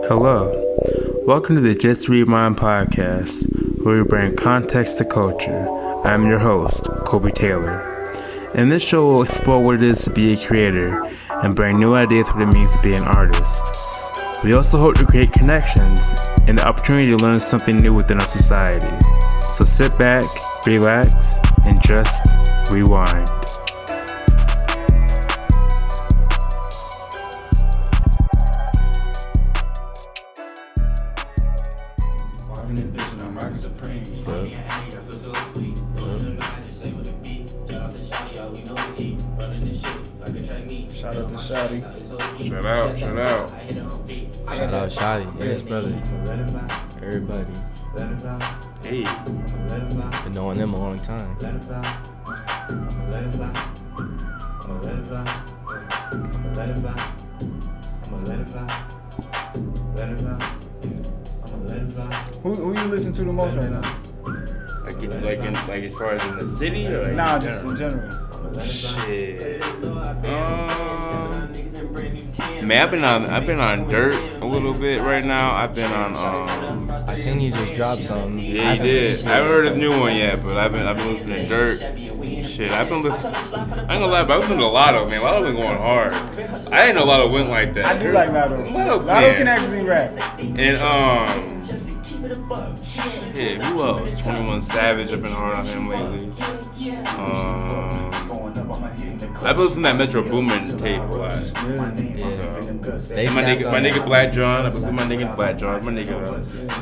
Hello, welcome to the Just Rewind podcast, where we bring context to culture. I'm your host, Kobe Taylor. In this show, we'll explore what it is to be a creator and bring new ideas for what it means to be an artist. We also hope to create connections and the opportunity to learn something new within our society. So sit back, relax, and just rewind. Shout out. Shout out Shotty and his brother. Everybody. Hey. Been knowing them a long time. Who you listen to the most right now? Like as far as in the city or like Nah, just in general. Shit. Man, I've been on Dirt a little bit right now. I've been on I seen you just drop something. Yeah, he did. I haven't heard his new one yet, but I've been listening to Dirt. Shit, I've been listening. I ain't gonna lie, but I've listened to Lotto, man. Lotto been going hard. I didn't know Lotto went like that. I do like Lotto. Lotto can actually rap. And shit, who else? 21 Savage. I've been hard on him lately. I've been listening to that Metro Boomin tape a lot. Yeah. My nigga Black John. I've been listening to my nigga Black John. My nigga.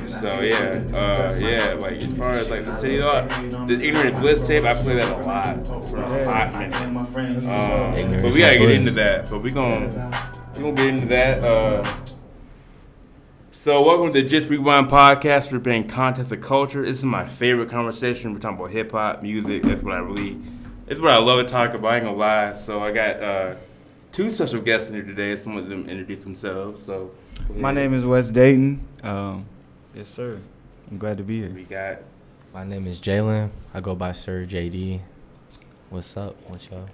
So yeah. Like as far as like the city art, this Ignorant Bliss tape, I play that a lot for a hot minute. But we gotta get into that. So we gonna get into that. So welcome to the Just Rewind podcast. We're bringing content to culture. This is my favorite conversation. We're talking about hip hop, music. It's what I love to talk about. I ain't gonna lie. So I got two special guests in here today. Some of them introduce themselves. So my name is West Dayton. Yes, sir. I'm glad to be here. My name is Jalen. I go by Sir JD. What's up?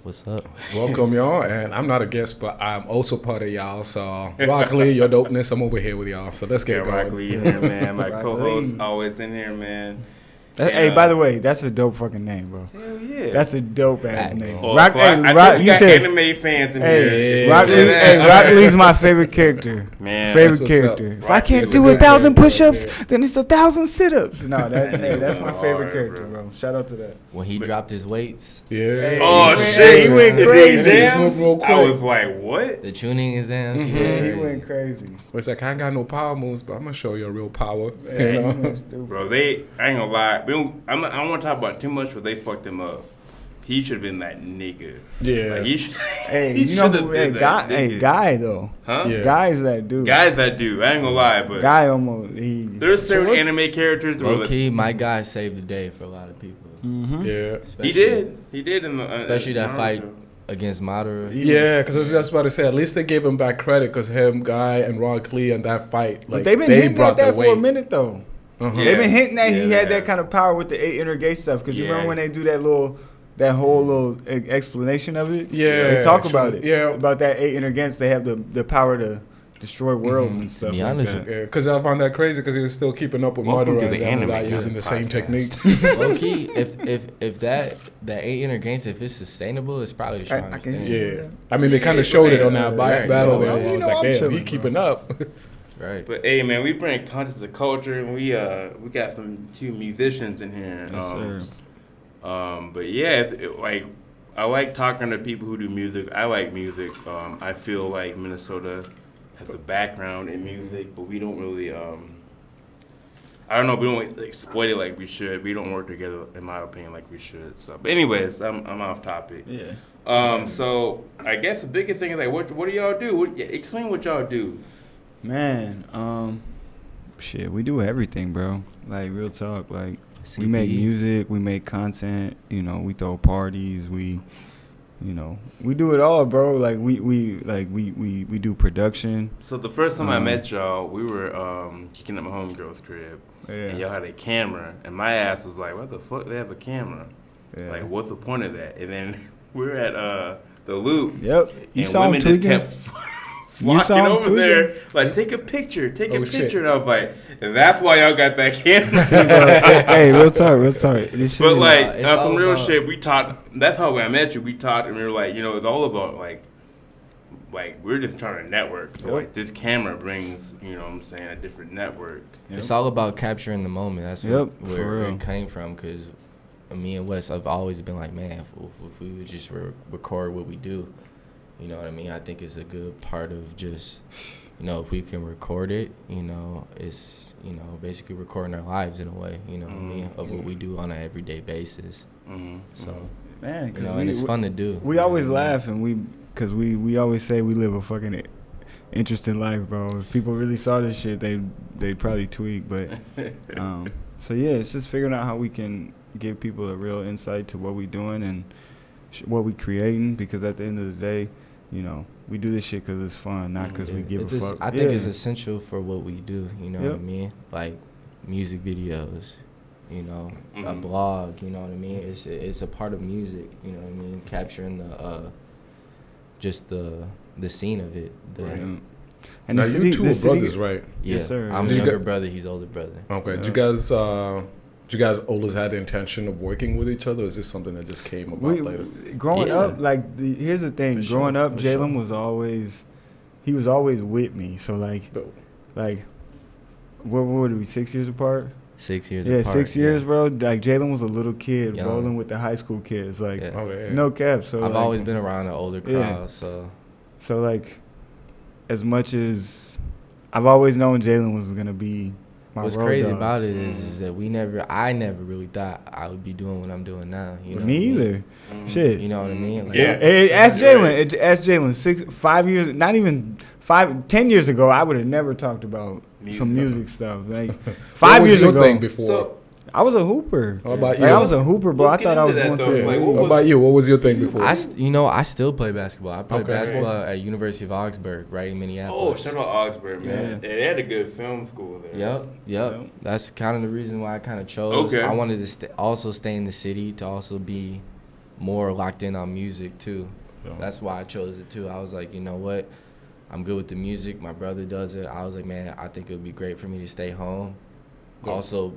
What's up? Welcome, y'all. And I'm not a guest, but I'm also part of y'all. So, Rock Lee, your dopeness, I'm over here with y'all. So, let's get going. Rock Lee in here, man. My co-host always in here, man. Hey, by the way, that's a dope fucking name, bro. Hell yeah. That's a dope ass name. Oh, Rock, you got anime fans in here. Rock Lee's my favorite character. Man, favorite character. If I can't do 1,000 push-ups, then it's 1,000 sit-ups. No, that's my favorite character, bro. Shout out to that. When he dropped his weights. Yeah. Shit. He went crazy. I was like, what? The tuning exams. Mm-hmm. Yeah, he went crazy. It's like, I ain't got no power moves, but I'm going to show you a real power. Bro, I ain't gonna lie. I don't want to talk about it too much, but they fucked him up. He should have been that nigga. Yeah. Like, he should. Hey, you know who? Guy though. Huh? Yeah. Guy's that dude. I ain't gonna lie, but Guy almost. There's certain anime characters. Low key, my guy saved the day for a lot of people. Mm-hmm. Yeah. He did in the especially that fight against Madara. Yeah, because I was just about to say, at least they gave him back credit because him, Guy, and Rock Lee in that fight. Like, but they've been hinting at that for a minute though. Uh-huh. They've been hinting that he had that kind of power with the 8 inner gate stuff. Because you remember when they do that whole little explanation of it? Yeah. They talk about it. Yeah. About that 8 inner gates. They have the power to destroy worlds and stuff. To be honest. Yeah, because I found that crazy because he was still keeping up with Madara and them without using the same technique. Low key, if that 8 inner games, if it's sustainable, it's probably the strongest thing. Yeah. I mean, they kind of showed it on that battle there. I was like, damn, he bro. keeping up. Right. But hey, man, we bring content to culture, and we got two musicians in here. Yes, sir. But yeah, like I like talking to people who do music. I like music. I feel like Minnesota has a background in music, but we don't really. I don't know. We don't exploit it like we should. We don't work together, in my opinion, like we should. So, but anyways, I'm off topic. Yeah. So I guess the biggest thing is like, what do y'all do? Explain what y'all do. Man, shit, we do everything, bro. Like, real talk. Like, CB. we make music, we make content, we throw parties, we do it all, bro. Like, we do production. So the first time I met y'all, we were kicking at my homegirl's crib. Yeah. And y'all had a camera, and my ass was like, what the fuck, they have a camera? Yeah. Like, what's the point of that? And then we're at the Loop. Yep. You and saw him women just tweaking? kept You saw flocking him over tweaking? there. Like, take a picture. Take a Oh, picture. shit. And I was like, that's why y'all got that camera. Hey, real talk. This shit But is- like, it's on all some real about- shit, we talked. That's how I met you. We talked, and we were like, you know, it's all about like we're just trying to network. So Yep. like, this camera brings, you know, what I'm saying, a different network. It's all about capturing the moment. That's Yep, where for real. it came from. Because me and Wes, I've always been like, man, if we would just record what we do, you know what I mean? I think it's a good part of just, you know, if we can record it, you know, it's, you know, basically recording our lives in a way, you know what I mean, of what we do on an everyday basis. Mm-hmm. So, man, you because know, and it's fun to do. We you know always what I mean? laugh and because we always say we live a fucking interesting life, bro. If people really saw this shit, they'd probably tweak. But so yeah, it's just figuring out how we can give people a real insight to what we doing and what we creating. Because at the end of the day, you know, we do this shit because it's fun, not because we give It's a es- fuck. I think it's essential for what we do, you know what I Yep. mean? Like music videos, you know, a Mhm. blog, you know what I mean? It's a part of music, you know what I mean? Capturing the just the scene of it. Right. Yeah. And Now the city, you two the are city, brothers, right? Yeah, Yes, sir. I'm Do you younger got- brother, he's older brother. Okay. Yeah. Do you guys always had the intention of working with each other, or is this something that just came about later? Growing Yeah. up, like here's the thing. For sure, Growing up, for Jalen sure. was always with me. So like what were we 6 years apart? 6 years Yeah, apart. 6 years, yeah. bro. Like Jalen was a little kid Young. rolling with the high school kids. Like Yeah. Oh, yeah. no cap. So I've like, always been around an older Yeah. crowd, so so like as much as I've always known Jalen was gonna be my what's road crazy dog. about it is that I never really thought I would be doing what I'm doing now. You know Me what I mean? either. Shit. You know what I mean? Like, Yeah. Hey, ask You're Jalen. Ask Jalen. 5 years, not even 10 years ago, I would have never talked about some music stuff. Like What 5 was years your ago, thing before? So I was a hooper. How about Like, you? I was a hooper, bro. I Let's thought get I was into going that, to. though. Like, what How was- about you? What was your thing before? I still play basketball. I played Okay. basketball at University of Augsburg, right in oh, Minneapolis. shout out Augsburg, man. Yeah. They had a good film school there. Yep. Yep. That's kind of the reason why I kind of chose. Okay. I wanted to also stay in the city to also be more locked in on music too. Yeah. That's why I chose it too. I was like, you know what? I'm good with the music. My brother does it. I was like, man, I think it would be great for me to stay home. Yeah. Also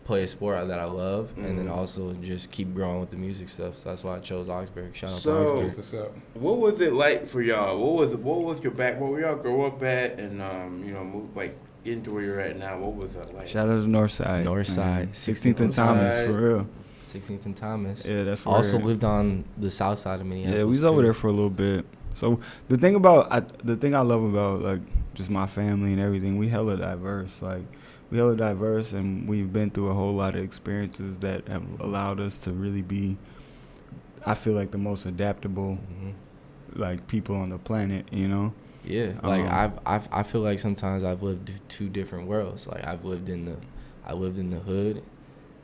play a sport that I love, and then Mhm. also just keep growing with the music stuff. So that's why I chose Augsburg. Shout out So- to Augsburg. What's up? What was it like for y'all? What was your back? Where y'all grow up at, and you know, move like get into where you're at now? What was that like? Shout out to Northside. Northside, 16th and Thomas, Northside. for real. 16th and Thomas. Yeah, that's where. Also lived on the south side of Minneapolis. Yeah, we was over too. there for a little bit. So the thing I love about like just my family and everything, we hella diverse. Like we hella diverse, and we've been through a whole lot of experiences that have allowed us to really be, I feel like, the most adaptable Mhm. like people on the planet. You know. Yeah, like I feel like sometimes I've lived two different worlds. Like I lived in the hood,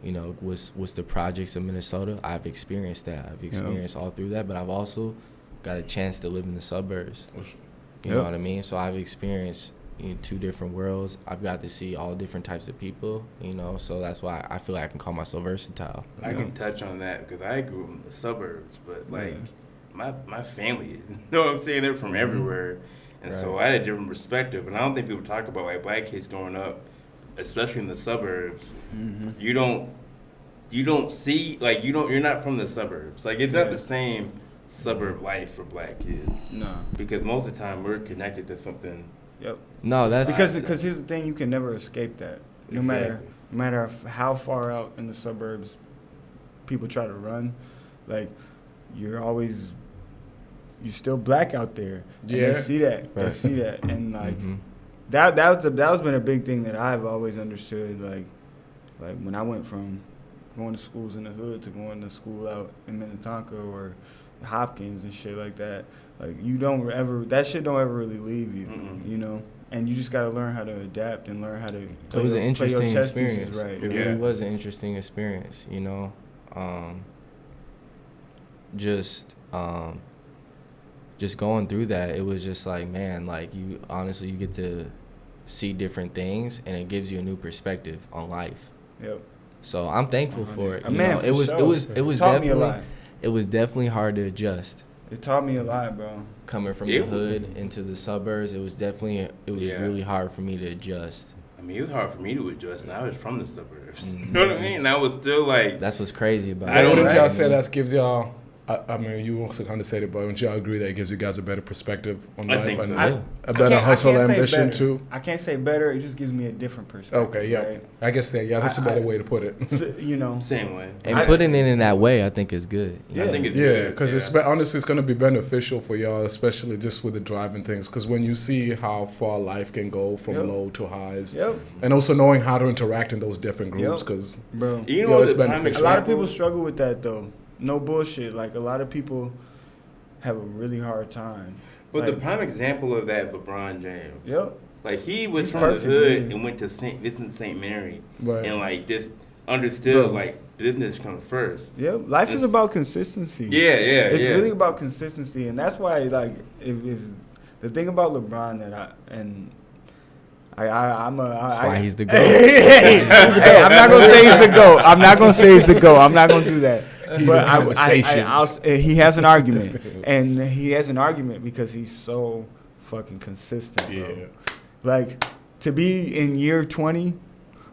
you know, was the projects of Minnesota. I've experienced that. I've experienced all through that, but I've also got a chance to live in the suburbs. You know Yep. what I mean? So I've experienced in two different worlds. I've got to see all different types of people, you know, so that's why I feel like I can call myself versatile. I can touch on that because I grew up in the suburbs, but like my family, you know what I'm saying? They're from everywhere, and so I had a different perspective. And I don't think people talk about like black kids growing up, especially in the suburbs. You don't see like you're not from the suburbs. Like it's not the same suburb life for black kids. No. Because most of the time we're connected to something. Yep. No, that's Because here's the thing, you can never escape that. No Exactly. matter how far out in the suburbs people try to run, like you're still black out there. And Yeah. they see that. They Right. see that, and like Mhm. that's been a big thing that I've always understood. Like when I went from going to schools in the hood to going to school out in Minnetonka or Hopkins and shit like that. Like that shit don't ever really leave you, Mm-mm. you know. And you just gotta learn how to adapt and learn how to. It was an interesting experience. Right. It Yeah. really was an interesting experience, you know. Just going through that, it was just like, man, like you get to see different things, and it gives you a new perspective on life. Yep. So I'm thankful for it. A man, for it was sure. it was Taught me a definitely lot. it was definitely hard to adjust. It taught me a lot, bro. Coming from the hood into the suburbs, it was really hard for me to adjust. I mean, it was hard for me to adjust. And I was from the suburbs. You know what I mean? And I was still like, That's what's crazy about I it. don't- Wouldn't y'all say that gives y'all? I mean, you also kind of said it, but wouldn't y'all agree that it gives you guys a better perspective on I life think and so. Yeah. a better hustle ambition better. too? I can't say better. It just gives me a different perspective. Okay, yeah. right? I guess that's a better way to put it. So, you know, same way. And putting it in that way, I think is good. I think it's Yeah, good. because honestly, it's going to be beneficial for y'all, especially just with the driving things. Because when you see how far life can go from Yep. low to highs, Yep. and also knowing how to interact in those different groups, Yep. because bro. You know, it's the prime beneficial. A lot of people example- struggle with that though. No bullshit. Like a lot of people have a really hard time. But Like, the prime example of that is LeBron James. Yep. Like he was He's from perfect, the hood yeah. and went to St. Mary, Right. and like just understood Bro. like business comes first. Yep. Life is It's- about consistency. Yeah, It's yeah. really about consistency, and that's why like if the thing about LeBron I'm That's why he's the GOAT. Hey, I'm not gonna say he's the GOAT. I'm not gonna say he's the GOAT. I'm not gonna do that. But he has an argument, and he has an argument because he's so fucking consistent, bro. Yeah. Like to be in year 20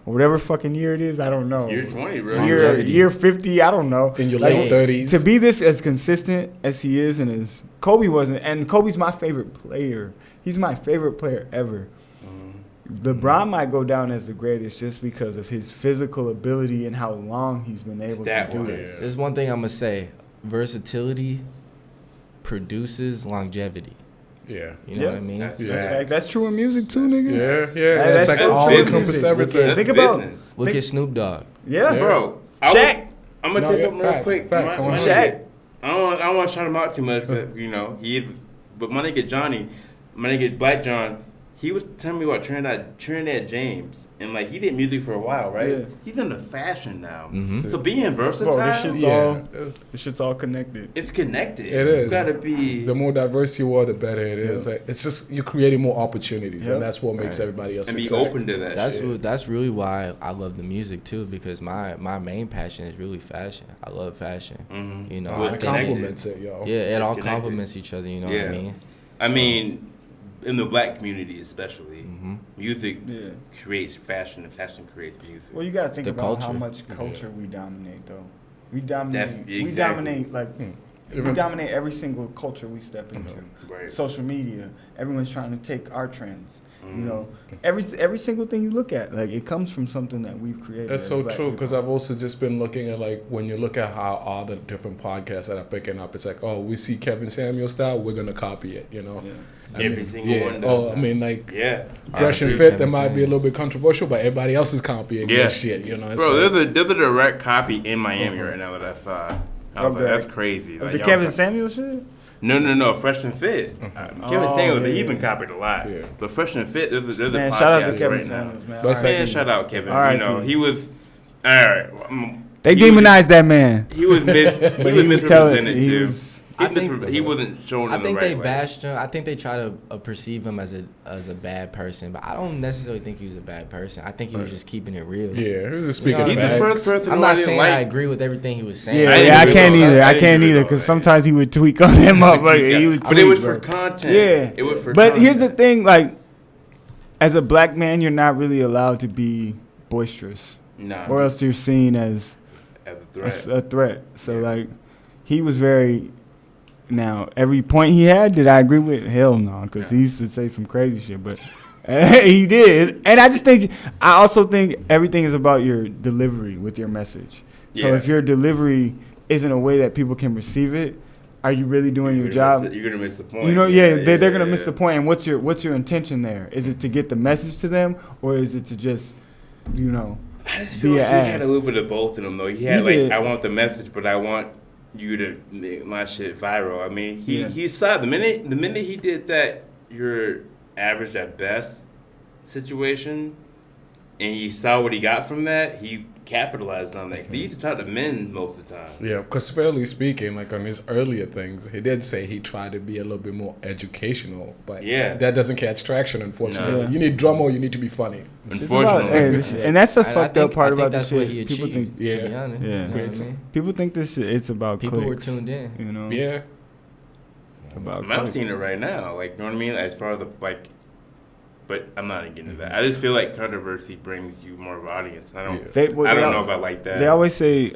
or whatever fucking year it is, I don't know. You're 20, bro. Longevity. Year 50, I don't know. In your Like, late 30s. to be this as consistent as he is and as Kobe wasn't, and Kobe's my favorite player. He's my favorite player ever. LeBron might go down as the greatest just because of his physical ability and how long he's been able to do this. There's one thing I'm gonna say: versatility produces longevity. Yeah. You know what I mean? That's Yeah. That's, that's true in music too, nigga. Yeah. That's It's like so all true in encompass music. everything. That's Think about- business. Look Think- at Snoop Dogg. Yeah, Bro, Shaq. I'm gonna No, say yeah, something real facts, quick. facts. My Shaq. nigga, I don't want to shout him out too much, but you know he is. But my nigga Johnny, my nigga Black John, he was telling me about Trinidad James, and like he did music for a while, right? Yeah. He's into fashion now. Mhm. So being versatile, Bro, this shit's this shit's all connected. it's connected. It is. You gotta be. The more diverse you are, the better it is. Yeah. Like, it's just you're creating more opportunities, Yep. and that's what makes Right. everybody else and be successful. open to that. That's shit. that's really why I love the music too, because my main passion is really fashion. I love fashion. Mhm. You know, Well, I it's think compliments it, yo. yeah, it It's all connected. complements each other. You know what Yeah. I mean? I mean, in the black community especially, Mhm. music Yeah. creates fashion, and fashion creates music. Well, you gotta think the about how culture. much culture we dominate, though. We dominate. That's- We exactly. dominate like we Even- dominate every single culture we step into. Right. Social media. Everyone's trying to take our trends. You Mhm. know, every single thing you look at, like it comes from something that we've created. That's as so black true people. because I've also just been looking at like when you look at how all the different podcasts that are picking up, it's like, oh, we see Kevin Samuel style, we're gonna copy it, you know. Yeah. I Every mean, single yeah. one does Oh, that. I mean, like Yeah. Fresh and agree with Fit, that Kevin might be a Samuels. little bit controversial, but everybody else is copying Yeah. this shit, you know. It's Bro, like- there's a direct copy in Miami right now that I saw. I Of was like, the- that's crazy. Of Like, the y'all Kevin co- Samuel shit. No, Fresh and Fit. Kevin Oh, Samuels, yeah. he's been copied a lot. Yeah. But Fresh and Fit, there's a Man, podcast shout out to Kevin right Samuels, now. man. But it's All right. Man, shout out Kevin. R.I.P. You know, he was. All right. They he was- demonized that man. He was But he was misrepresented telling- he too. was- He wasn't shown I in the think right they way. bashed him. I think they try to perceive him as a bad person, but I don't necessarily think he was a bad person. I think he was just keeping it real. yeah, he was just You know, speaking. He's the facts. first person I'm who I not didn't saying like. I agree with everything he was saying. Yeah, didn't yeah, I agree can't with all either. that. I I didn't can't agree either with all because that. sometimes he would tweak on him up. Like, he would tweak, But it was bro. for content. Yeah, It was for but content. here's the thing: like, as a black man, you're not really allowed to be boisterous, Nah, or else you're seen as as a a, threat. a threat. So, Yeah. like, he was very. Now, every point he had, did I agree with? Hell no, because he used to say some crazy shit, but he did. And I also think everything is about your delivery with your message. So Yeah. if your delivery isn't a way that people can receive it, are you really doing your job? You're gonna miss the point. You know, they're gonna miss the point. And what's your intention there? Is it to get the message to them, or is it to just, you know, I just be feel an like he had ass? a little bit of both in him though. He had He like, did. I want the message, but I want you to make my shit viral. I mean, Yeah. he saw the minute he did that, you're average at best situation. and he saw what he got from that, he capitalized on that. He used to talk to men most of the time. Yeah, because fairly speaking, like on his earlier things, he did say he tried to be a little bit more educational, but that doesn't catch traction, unfortunately. No. You need drama or you need to be funny. Unfortunately. And that's the fucked up part about this that's what shit. he People achieved, think, to be honest. Yeah. You know what I mean? people think this shit, it's about People clicks, were tuned in. you know? Yeah. About I'm clicks. seeing it right now. Like, you know what I mean? As far as the, like, but I'm not getting into that. I just feel like controversy brings you more of an audience. I don't know if I like that. They always say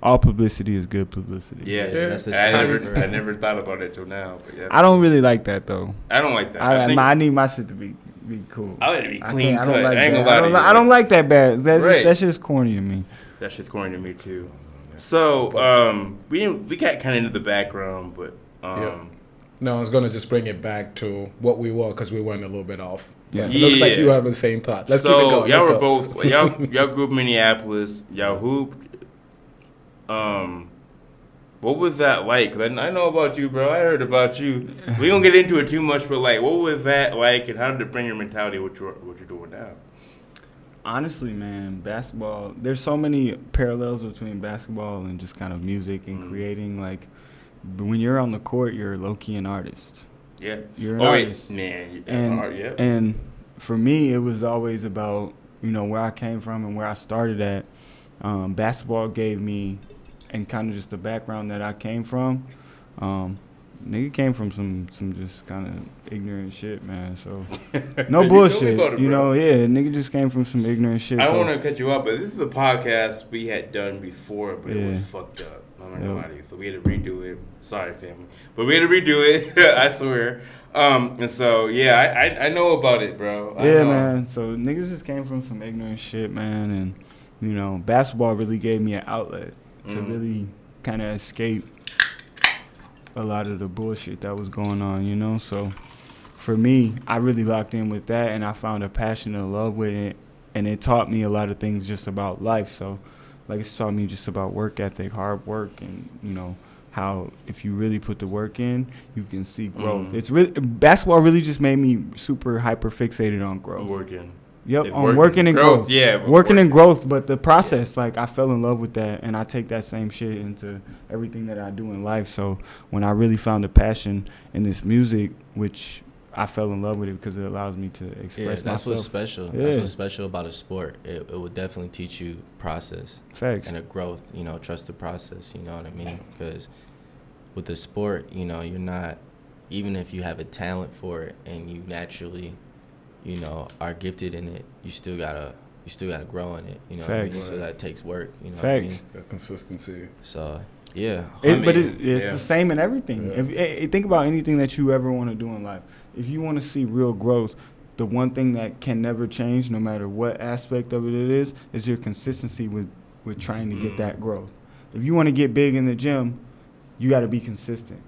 all publicity is good publicity. Yeah. That's the I never thought about it till now. But yeah, I don't really like that though. I don't like that. I need my shit to be cool. I like it to be clean cut. I I ain't gonna lie to you. I don't like that bad. Right. That shit's corny to me. That's just corny to me too. So we got kind of into the background, but No, I was going to just bring it back to what we were because we went a little bit off. Yeah. It looks like you have the same thought. Let's keep it so going. y'all Let's were go. both y'all grew up in Minneapolis. Y'all hooped. What was that like? 'Cause I know about you, bro. I heard about you. We don't get into it too much, but like, what was that like, and how did it bring your mentality? What you're doing now? Honestly, man, basketball. There's so many parallels between basketball and just kind of music and creating. Like, when you're on the court, you're low key an artist. Yeah, you're an artist. Man, and for me, it was always about where I came from and where I started at. Basketball gave me, and kind of just the background that I came from. Nigga came from some just kind of ignorant shit, man. So no bullshit, Nigga just came from some ignorant shit. I don't want to cut you off, but this is a podcast we had done before, but it was fucked up. I'm not gonna lie to you, so we had to redo it. Sorry, family, but we had to redo it. I swear. And so I know about it, bro. Man. So niggas just came from some ignorant shit, man, and basketball really gave me an outlet to really kind of escape a lot of the bullshit that was going on, So for me, I really locked in with that, and I found a passion and love with it, and it taught me a lot of things just about life. So, like, it's taught me just about work ethic, hard work, and, how if you really put the work in, you can see growth. It's really basketball really just made me super hyper fixated on growth. Working and growth. Yeah, working and growth, but the process, like, I fell in love with that, and I take that same shit into everything that I do in life. So when I really found a passion in this music, which I fell in love with it because it allows me to express myself. That's what's special. Yeah. That's what's special about a sport. It will definitely teach you process. Facts. And a growth, trust the process, you know what I mean? Because with the sport, you're not, even if you have a talent for it and you naturally, are gifted in it, you still gotta grow in it, what I mean? So that takes work, what I mean? That consistency. So, yeah. It's the same in everything. Yeah. Think about anything that you ever want to do in life. If you want to see real growth, the one thing that can never change, no matter what aspect of it is your consistency with trying to get that growth. If you want to get big in the gym, you got to be consistent.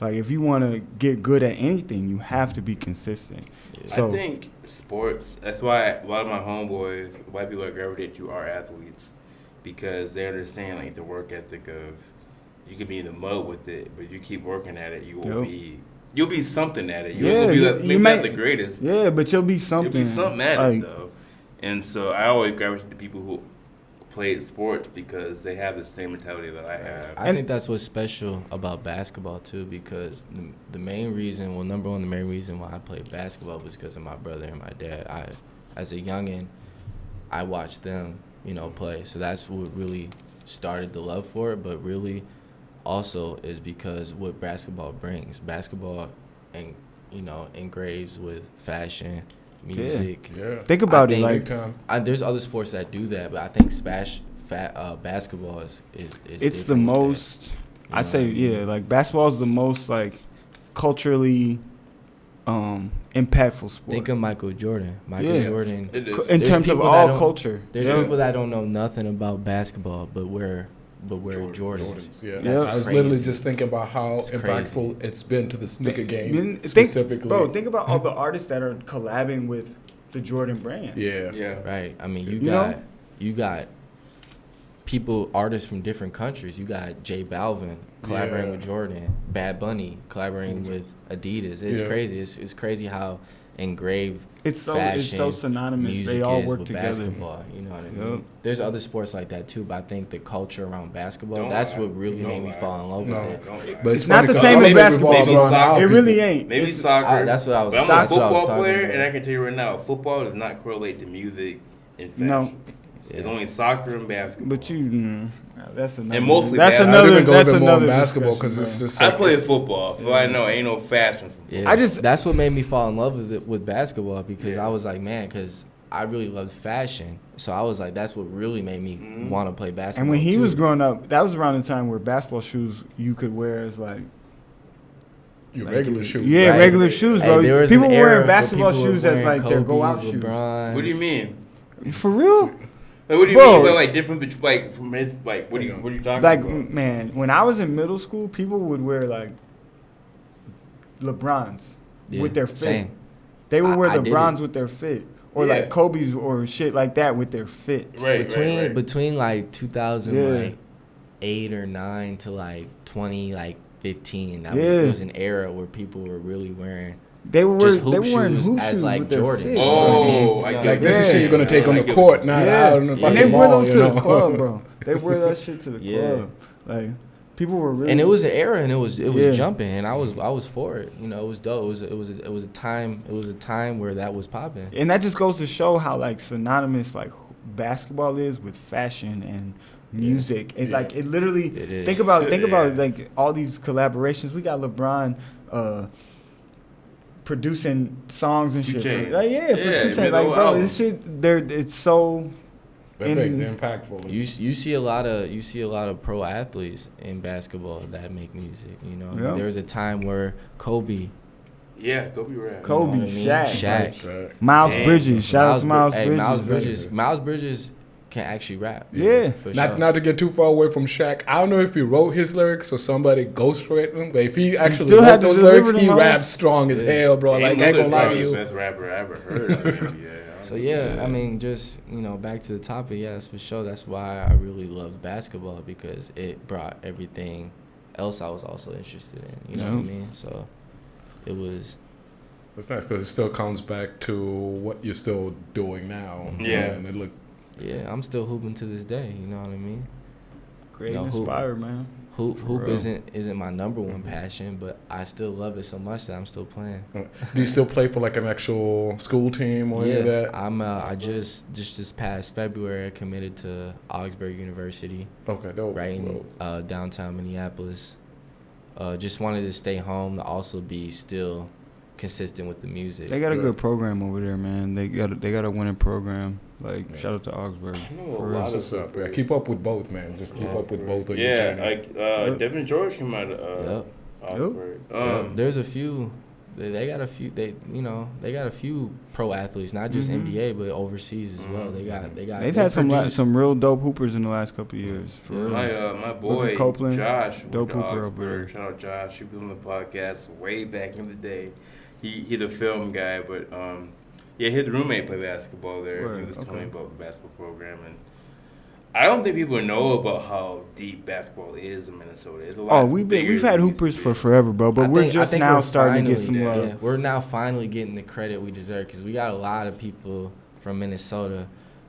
Like, if you want to get good at anything, you have to be consistent. Yeah. So, I think sports, that's why a lot of my homeboys, white people I gravitate to, are athletes, because they understand, like, the work ethic of, you can be in the mud with it, but you keep working at it, you'll be something at it. You'll be not the greatest. Yeah, but you'll be something. You'll be something at it, though. And so I always gravitate to people who play sports because they have the same mentality that I have. I think that's what's special about basketball too, because the main reason why I played basketball was because of my brother and my dad. As a youngin', I watched them, play. So that's what really started the love for it, but really also is because what basketball brings. Basketball engraves with fashion, music. Yeah. Think about it, like, there's other sports that do that, but I think basketball is it's the most. I say like basketball is the most like culturally impactful sport. Think of Michael Jordan. Jordan. In terms of all culture, there's people that don't know nothing about basketball, but we're Jordans. Yeah. I was literally just thinking about how impactful it's been to the sneaker game specifically. Think about all the artists that are collabing with the Jordan brand. Yeah. Right. I mean, you got artists from different countries. You got J Balvin collaborating with Jordan, Bad Bunny collaborating with Adidas. It's crazy. It's crazy how engraved It's so fashion, synonymous. music They all is work with together. basketball. You know what I mean? Yep. There's other sports like that too, but I think the culture around basketball, Don't that's lie. what really Don't made me lie. fall in love No, with it. but It's not funny the 'cause same I as love basketball, maybe bro. soccer It really people. ain't. Maybe It's- soccer. That's what I was. But I'm a that's what I was football talking player, about. and I can tell you right now, football does not correlate to music and fashion. No. It's only soccer and basketball. But that's another. And mostly that's basketball. I'd another. even go That's even more in another basketball discussion, because it's bro. just. I play football, so I know ain't no fashion. Yeah, I just- that's what made me fall in love with it, with basketball because Yeah. I was like, man, because I really loved fashion, so I was like, that's what really made me want to play basketball. And when he too. was growing up, that was around the time where basketball shoes you could wear as like Your like regular your- shoes. Yeah, Right. regular shoes, Hey, bro. there was People an were era wearing where basketball people were shoes as wearing like their go out Kobe's, shoes. LeBrons. What do you mean? For real? Like, what do you Bro. mean? By, like different, like from his, like what are you talking Like about? man, when I was in middle school, people would wear like LeBrons Yeah, with their fit. same. They would wear I did LeBrons it. with their fit, or Yeah. like Kobe's or shit like that with their fit. Right, right. Between like 2008 Yeah. or 9 to like 2015, that Yeah. it was an era where people were really wearing They were just they hoop were wearing shoes hoop as shoes like with their Jordans. fit. You know what I mean? Oh, You I know, get This is Yeah. shit you're gonna take on I the get court, what not you're out saying. in the Yeah. And fucking they wear mall. those You to know. the club, bro. They wear that shit to the Yeah. club. Like people were really. And it was an era, and it was Yeah. jumping, and I was for it. You know, it was dope. It was a time where that was popping. And that just goes to show how like synonymous like basketball is with fashion and music. And like it literally It is. think about Yeah. like all these collaborations. We got LeBron producing songs and 2 shit. Chainz. For 2 Yeah, Chainz. he made the Like whole bro, album. this shit it's so They're big, in- they're impactful. You see a lot of pro athletes in basketball that make music. You know, Yeah. there was a time where Kobe, Yeah, Kobe rap. Kobe, you know what I mean? Shaq, Shaq. Miles Damn. Bridges. Shout out to Miles Hey, Bridges. Miles Bridges can actually rap. Yeah. for Not sure. not to get too far away from Shaq. I don't know if he wrote his lyrics or somebody ghostwrote them, but if he actually still wrote had to those deliver lyrics, them he all. raps strong as Yeah. hell, bro. Hey, Like I ain't gonna lie to probably you. the best rapper I ever heard of. Yeah. So yeah, I mean, just back to the topic. Yeah, that's for sure. That's why I really loved basketball because it brought everything else I was also interested in. You know what I mean? So it was. It's nice because it still comes back to what you're still doing now. Yeah. And it look. Yeah, I'm still hooping to this day. You know what I mean? Great No, and hoop. inspired, man. Hoop real. isn't my number one passion, but I still love it so much that I'm still playing. Do you still play for like an actual school team or any of Yeah, that? I just this past February I committed to Augsburg University, Okay, dope. right in downtown Minneapolis. Just wanted to stay home to also be still consistent with the music. They got a Yeah. good program over there, man. They got a winning program. Like Yeah. shout out to Augsburg. I know For a real. lot of What's up? stuff. Yeah, keep up with both, man. Just keep up with both of your Yeah, journey. like Devin George came out of Yep. Augsburg. There's a few. They got a few. They got a few pro athletes, not just Mhm. NBA, but overseas as well. They got. They've had some real dope hoopers in the last couple of years. For Yeah. real. My boy Copeland, Josh, dope went to hooper over there. Augsburg. Shout out Josh. He was on the podcast way back in the day. He's a film guy, but yeah, his roommate played basketball there. Word, He was telling me okay. about the basketball program, and I don't think people know about how deep basketball is in Minnesota. There's a lot. Oh, we've had hoopers for forever, bro. But I we're think- I just think now we're starting to get finally- some love. Yeah, we're now finally getting the credit we deserve because we got a lot of people from Minnesota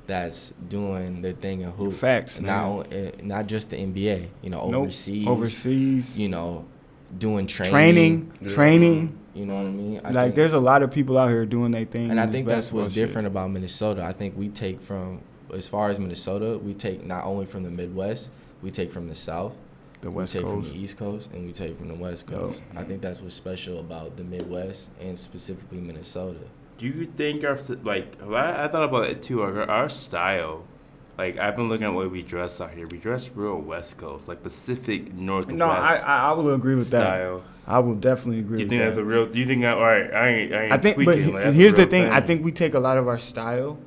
that's doing their thing in hoop. Facts, man. Not just the NBA. Nope. Overseas. Overseas. Doing training. Training. You know what I mean? I Like think- there's a lot of people out here doing their thing. And in I this think that's what's basketball shit. different about Minnesota. I think we take from, as far as Minnesota, we take not only from the Midwest, we take from the South, The West we take Coast. from the East Coast, and we take from the West Coast. I think that's what's special about the Midwest and specifically Minnesota. Do you think I thought about it too. Our style, like I've been looking at the way we dress out here. We dress real West Coast, like Pacific Northwest. No, I will agree with that. style. I will definitely agree Do you with think that. that's a real? Do you think that? All right, I ain't I think, tweaking. but like, that's a here's the real thing. I think we take a lot of our style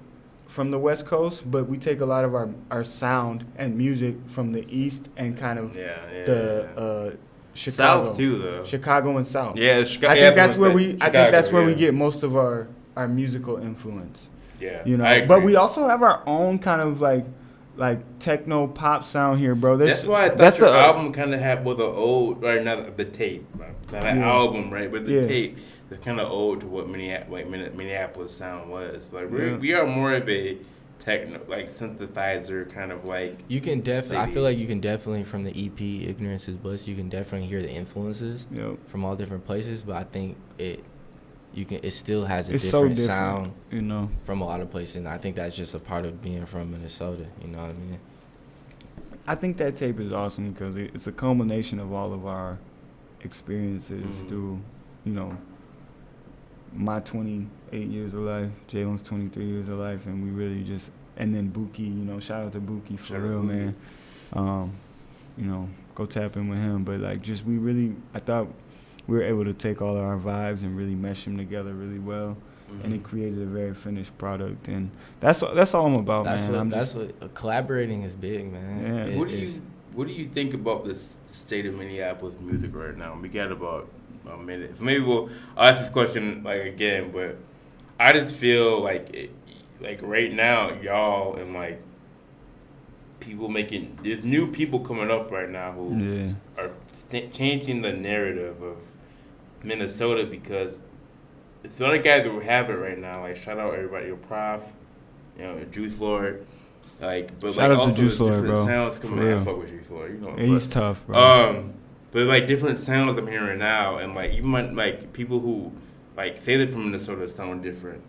from the West Coast, but we take a lot of our sound and music from the East and kind of the Chicago, South too, though. Chicago and South. Yeah, Chicago. I think that's where we. I Chicago, think that's where we yeah. get most of our musical influence. Yeah, You know, I agree. but we also have our own kind of like techno pop sound here, bro. That's why I thought your album kind of was an old, or not the tape, not an Yeah. album, right? But the Yeah. tape. kind of ode to what Minneapolis sound was. Like we are more of a techno, like synthesizer kind of like. You can definitely. I feel like you can definitely from the EP Ignorance is Bliss. You can definitely hear the influences from all different places. But I think it still has a different sound, from a lot of places. And I think that's just a part of being from Minnesota. You know what I mean? I think that tape is awesome because it's a culmination of all of our experiences through, my 28 years of life, Jalen's 23 years of life, and we really just, and then Buki, shout out to Buki for real, man. Go tap in with him. But like, just I thought we were able to take all of our vibes and really mesh them together really well. And it created a very finished product, and that's all I'm about, man. Collaborating is big, man. Yeah. What do you think about the state of Minneapolis music right now? We got about a minute, so maybe I'll ask this question again. But I just feel like right now, y'all and people there's new people coming up right now who are changing the narrative of Minnesota because. It's the other guys who have it right now. Like, shout out everybody, Prof, Juice Lord. But shout out also to Juice Lord, bro. Sounds coming out. Fuck with Juice Lord, he's tough, bro. But different sounds I'm hearing now, and even people who say they're from Minnesota sound different.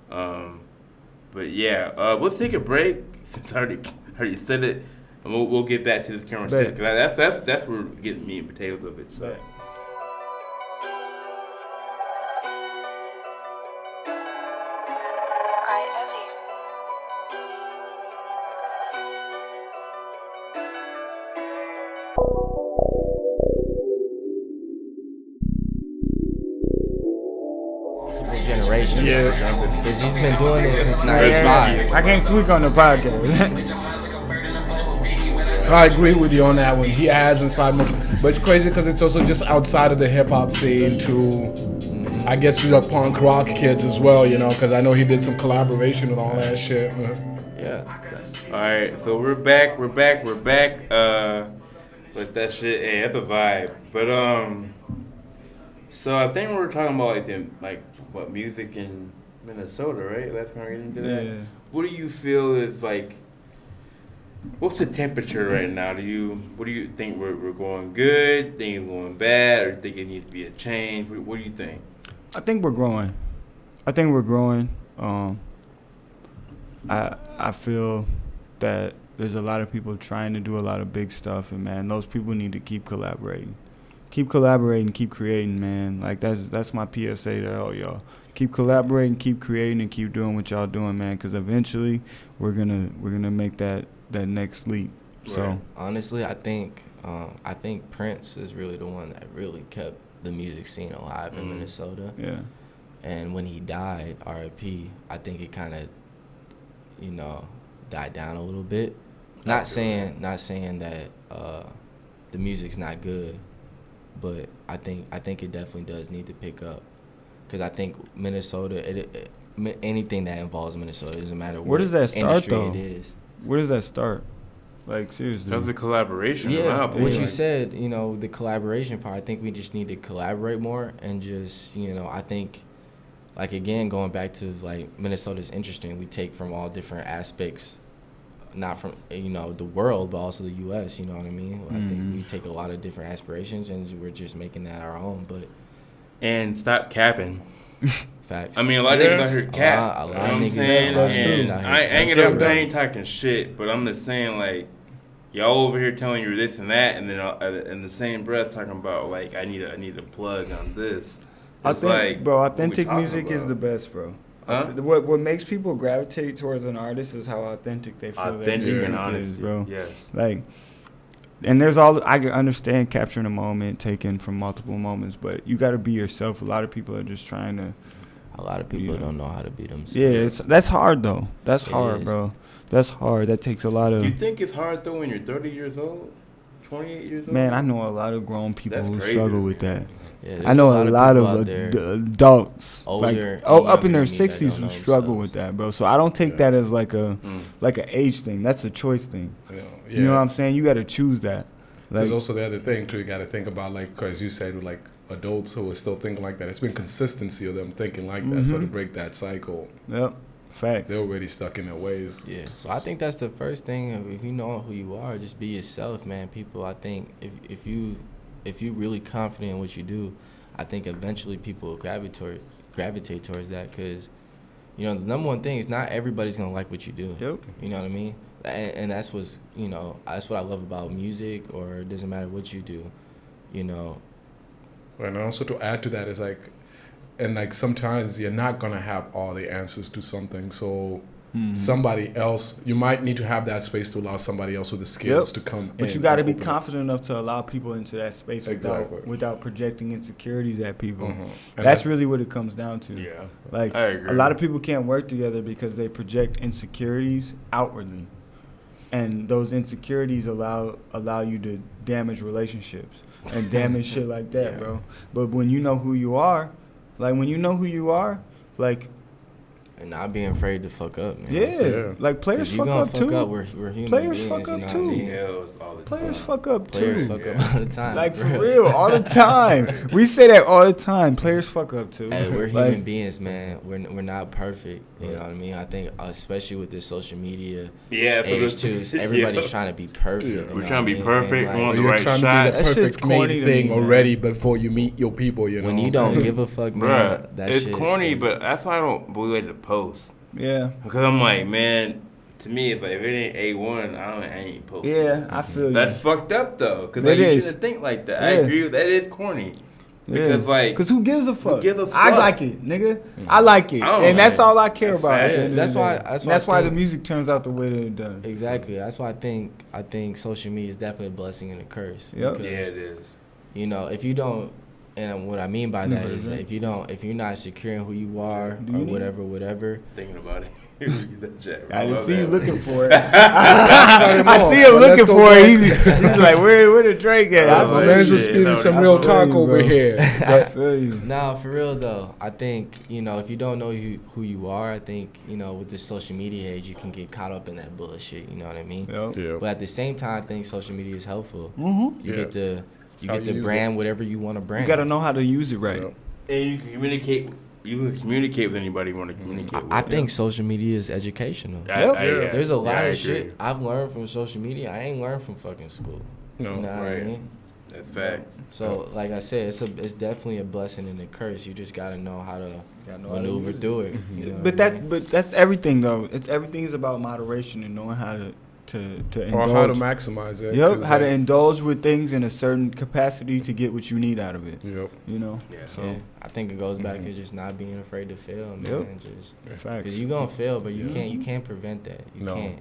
But yeah, let's take a break since I already said it, and we'll get back to this conversation because that's where we're getting meat and potatoes of it. So. Generations. Yeah. Because he's been doing this since 95. I can't speak on the podcast. I agree with you on that one. He has inspired much. But it's crazy because it's also just outside of the hip-hop scene to, I guess, punk rock kids as well, because I know he did some collaboration and all that shit. Yeah. All right, so we're back. With that shit, hey, that's a vibe. But, so I think we were talking about, what music in Minnesota, right? Let's kind of get into that. Yeah. What do you feel is what's the temperature right now? What do you think we're going good? Think it's going bad, or think it needs to be a change? What do you think? I think we're growing. I feel that there's a lot of people trying to do a lot of big stuff, and man, those people need to keep collaborating. Keep creating, man. That's my PSA to all y'all. Keep collaborating, keep creating, and keep doing what y'all doing, man. Because eventually, we're gonna make that next leap. Right. So honestly, I think Prince is really the one that really kept the music scene alive in Minnesota. Yeah. And when he died, R.I.P., I think it kind of, died down a little bit. Not saying that the music's not good. But I think it definitely does need to pick up, because I think Minnesota, anything that involves Minnesota, doesn't matter where does that start though? It is. Where does that start? Seriously. That's a collaboration. Yeah, what you said, the collaboration part. I think we just need to collaborate more and just, I think, again, going back to Minnesota's interesting. We take from all different aspects. Not from the world, but also the U.S. You know what I mean? I think we take a lot of different aspirations, and we're just making that our own. And stop capping. Facts. I mean, a lot of niggas out here cap. A lot of niggas. I ain't talking shit, but I'm just saying y'all over here telling you this and that, and then in the same breath talking about I need a plug on this. I think, bro, authentic music is the best, bro. Huh? What makes people gravitate towards an artist is how authentic they feel. Authentic and honest, bro. Yes. And there's I can understand capturing a moment taken from multiple moments, but you got to be yourself. A lot of people are just trying to. A lot of people don't know how to be themselves. Yeah, that's hard though. That's hard, bro. That's hard. That takes a lot of. You think it's hard though when you're 30 years old, 28 years old? Man, I know a lot of grown people who struggle with that. Yeah, I know a lot of adults older, up in their 60s who struggle with that, bro. So I don't take that as an age thing. That's a choice thing. Yeah. You know what I'm saying? You got to choose that. There's also the other thing too. You got to think about, like, cause you said, like adults who are still thinking like that. It's been consistency of them thinking like that. So to break that cycle, Yep, fact. they're already stuck in their ways. Yeah, so I think that's the first thing. If you know who you are, just be yourself, man. People, I think if you really confident in what you do, I think eventually people will gravitate towards that, because you know the number one thing is not everybody's gonna like what you do. Yep. You know what I mean? And that's what's, you know, that's what I love about music, or it doesn't matter what you do, you know. And also to add to that is like, and like sometimes you're not gonna have all the answers to something, so somebody else, you might need to have that space to allow somebody else with the skills to come in. But you got to and be open confident enough to allow people into that space Exactly. without projecting insecurities at people. And That's really what it comes down to. Yeah. Like, I agree. a lot of people can't work together because they project insecurities outwardly. And those insecurities allow you to damage relationships and damage shit like that, bro. But when you know who you are, like, And not being afraid to fuck up, man. yeah. Like, players 'Cause you fuck gonna up fuck too. up. We're human Players beings, fuck you up know what I too. mean? Hills all the time. Players fuck up too. Players fuck up all the time. Like, for bro. real, all the time. We say that all the time. Players fuck up too. Hey, we're Like, human beings, man. We're not perfect. You know what I mean? I think especially with this social media Yeah, for age this- too, everybody's yeah. trying to be perfect. you We're know trying to be what I mean? perfect. And, We want like, the You're right trying shot. to be That the shit's perfect corny made to me, thing man. already before you meet your people, you know. when you don't give a fuck, man, Bruh, that it's shit, corny, but that's why I don't believe it to post. yeah. Because I'm like, man, to me, it's like, if it ain't A1, I ain't posting. Yeah, I feel you. That's fucked up, though. Because It like, you is. shouldn't think like that. I Yeah. agree with that. It is corny. Because, like, Cause who gives a fuck? gives a I fuck? like it, nigga. I like it, I don't and that's know. all I care That's about. at facts. the end of That's the why- day. that's And why I that's why the think- music turns out the way that it does. Exactly. That's why I think social media is definitely a blessing and a curse. Yep. Because, yeah, it is. you know, if you don't, and what I mean by that is that Mhm. if you're not secure in who you are Do or you need whatever. Thinking about it. That chat. I love just see you that. looking for it. I see him But let's looking go for it. back. He's like, where the Drake at? Oh, My I man's feel just shit. spitting No, some I real feel talk you, over bro. here. I feel you. No, for real though. I think, you know, if you don't know who you are, I think, you know, with this social media age, you can get caught up in that bullshit. You know what I mean? Yep. Yeah. But at the same time, I think social media is helpful. Mm-hmm. You Yeah. get to how you use brand whatever you want to brand. You gotta know how to use it right. Yep. And you can communicate. You can communicate with anybody you want to communicate with. I think social media is educational. Yep. There's a lot I of agree. shit I've learned from social media. I ain't learned from fucking school. No, You know what I right. mean? That's facts. So, like I said, it's definitely a blessing and a curse. You just gotta know how to Gotta know how to maneuver use it. through it. You know But what I mean? that's everything though. Everything is about moderation and knowing how to indulge. Or how to maximize it. Yep, 'cause, how to like, indulge with things in a certain capacity to get what you need out of it. Yep. You know. Yeah. So Yeah, I think it goes back to just not being afraid to fail, man. Yep. Just facts. because you gonna fail, but you can't prevent that. You No. can't.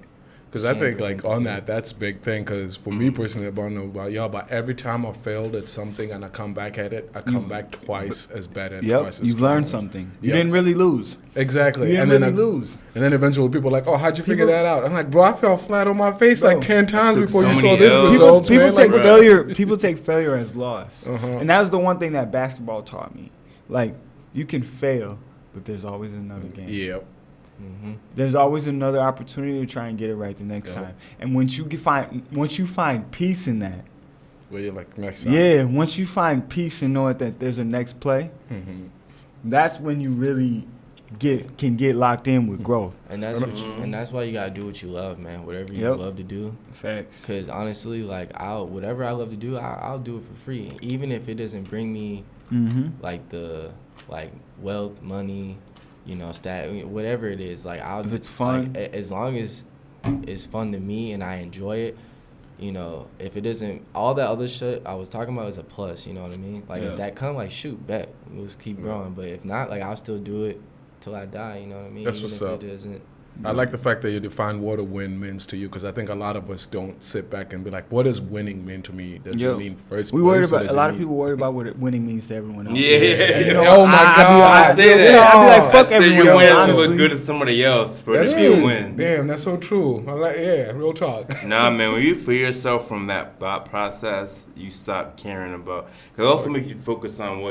Because I Can't think, prevent like, on the that, that's a big thing. Because for me personally, I don't know about y'all, but every time I failed at something and I come back at it, I come back twice as bad at Yep, twice as you've learned strong. something. You Yep. didn't really lose. Exactly. You didn't and really then lose. And then eventually people are like, oh, how'd you figure People- that out? I'm like, bro, I fell flat on my face Bro, like 10 times took before so you many saw this L's. results, People man. take Like, failure. People take failure as loss, Uh-huh. and that was the one thing that basketball taught me. Like, you can fail, but there's always another game. yeah. Mm-hmm. There's always another opportunity to try and get it right the next Yep. time. And once you find peace in that, Where you're like, next time. yeah, once you find peace in knowing that there's a next play, Mhm. that's when you really can get locked in with growth. And that's and that's why you gotta do what you love, man. Whatever you Yep. love to do. Facts. Cause honestly, like whatever I love to do, I'll do it for free, even if it doesn't bring me Mm-hmm. like the wealth, money, you know, whatever it is. Like If it's fun. like, as long as it's fun to me and I enjoy it. You know, if it isn't, all that other shit I was talking about is a plus. You know what I mean? Like Yeah. if that come, like shoot, bet let's keep growing. But if not, like I'll still do it till I die. You know what I mean? That's Even what's if up. It doesn't. I like the fact that you define what a win means to you, because I think a lot of us don't sit back and be like, what does winning mean to me? Does Yo, it mean first We place? worried or about does a it lot of mean- people worry about what winning means to everyone else. Yeah. And you know, Oh my I God. be I say like, that. I be like, fuck I say everyone you else, win to honestly. look good to somebody else for it That's to be a true. win. Damn, that's so true. I like, yeah, real talk. Nah, man, when you free yourself from that thought process, you stop caring about. Because it also makes you focus on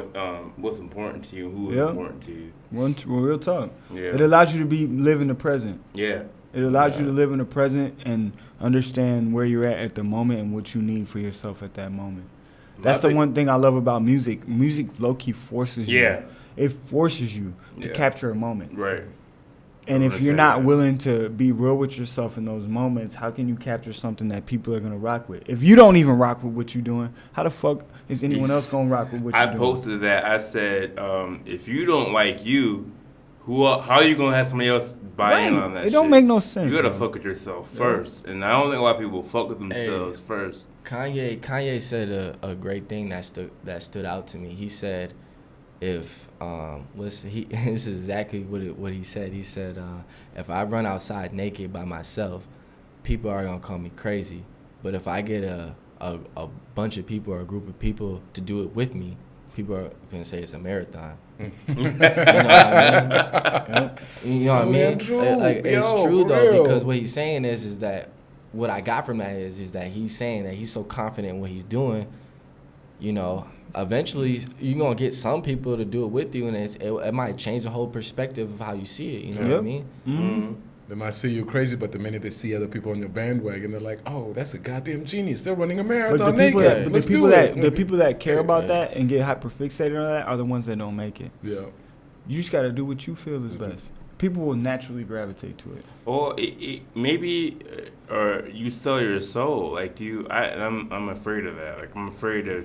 what's important to you, who is Yeah. important to you. Real talk. Yeah. It allows you to live in the present. Yeah. It allows you to live in the present and understand where you're at the moment and what you need for yourself at that moment. That's the one thing I love about music. Music low-key forces you. Yeah. It forces you to capture a moment. Right. And if you're not willing to be real with yourself in those moments, how can you capture something that people are going to rock with? If you don't even rock with what you're doing, how the fuck is anyone else going to rock with what you're doing? I posted that. I said, if you don't like you, how are you going to have somebody else buy in on that shit? It don't make no sense. You got to fuck with yourself first. And I don't think a lot of people fuck with themselves first. Kanye said a great thing that stood out to me. He said, if this is exactly what he said. He said, if I run outside naked by myself, people are gonna call me crazy. But if I get a bunch of people or a group of people to do it with me, people are gonna say it's a marathon. You know what I mean? You know what I mean? It's true though, real. because what he's saying is that what I got from that is that he's saying that he's so confident in what he's doing. You know, eventually you're going to get some people to do it with you, and it might change the whole perspective of how you see it. You know what I mean? Mm-hmm. They might see you crazy, but the minute they see other people on your bandwagon, they're like, "Oh, that's a goddamn genius! They're running a marathon naked. Let's do it." The people that care about that and get hyper fixated on that are the ones that don't make it. Yeah. You just got to do what you feel is best. People will naturally gravitate to it. Or maybe, or you sell your soul. Like I'm afraid of that. Like I'm afraid to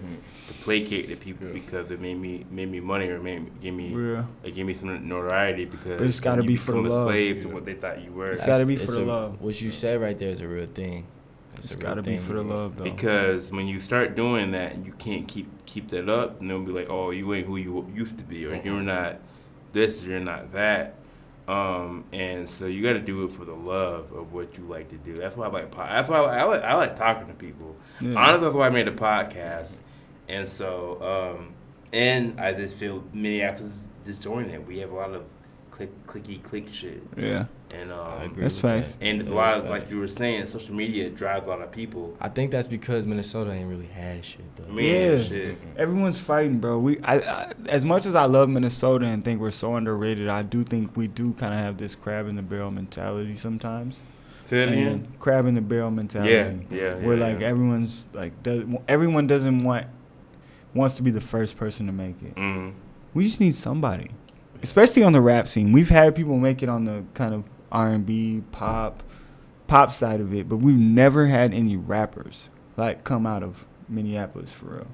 placate the people because it made me money or give me some notoriety because but it's got to be for the love. A slave to what they thought you were. It's got to be for the love. What you said right there is a real thing. It's got to be for the love though. Because when you start doing that, you can't keep that up, and they'll be like, "Oh, you ain't who you used to be, or you're not this, or you're not that." And so you got to do it for the love of what you like to do. That's why I like talking to people. Yeah. Honestly, that's why I made a podcast. And so, and I just feel Minneapolis disjointed. We have a lot of clicky shit. Yeah. And I agree. That's facts. And it's a lot of, like you were saying, social media drives a lot of people. I think that's because Minnesota ain't really had shit though. Shit. Everyone's fighting, bro. I as much as I love Minnesota and think we're so underrated, I do think we do kind of have this crab in the barrel mentality sometimes. Say it again? Crab in the barrel mentality. Yeah. Where everyone's like, everyone wants to be the first person to make it. Mm-hmm. We just need somebody, especially on the rap scene. We've had people make it on the kind of R&B, pop side of it, but we've never had any rappers like come out of Minneapolis for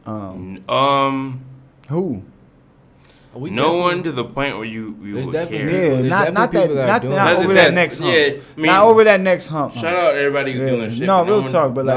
real. Who? No one to the point where you would care. Not over that next hump. Not over that next hump. Shout out everybody who's doing that shit. No, real talk, but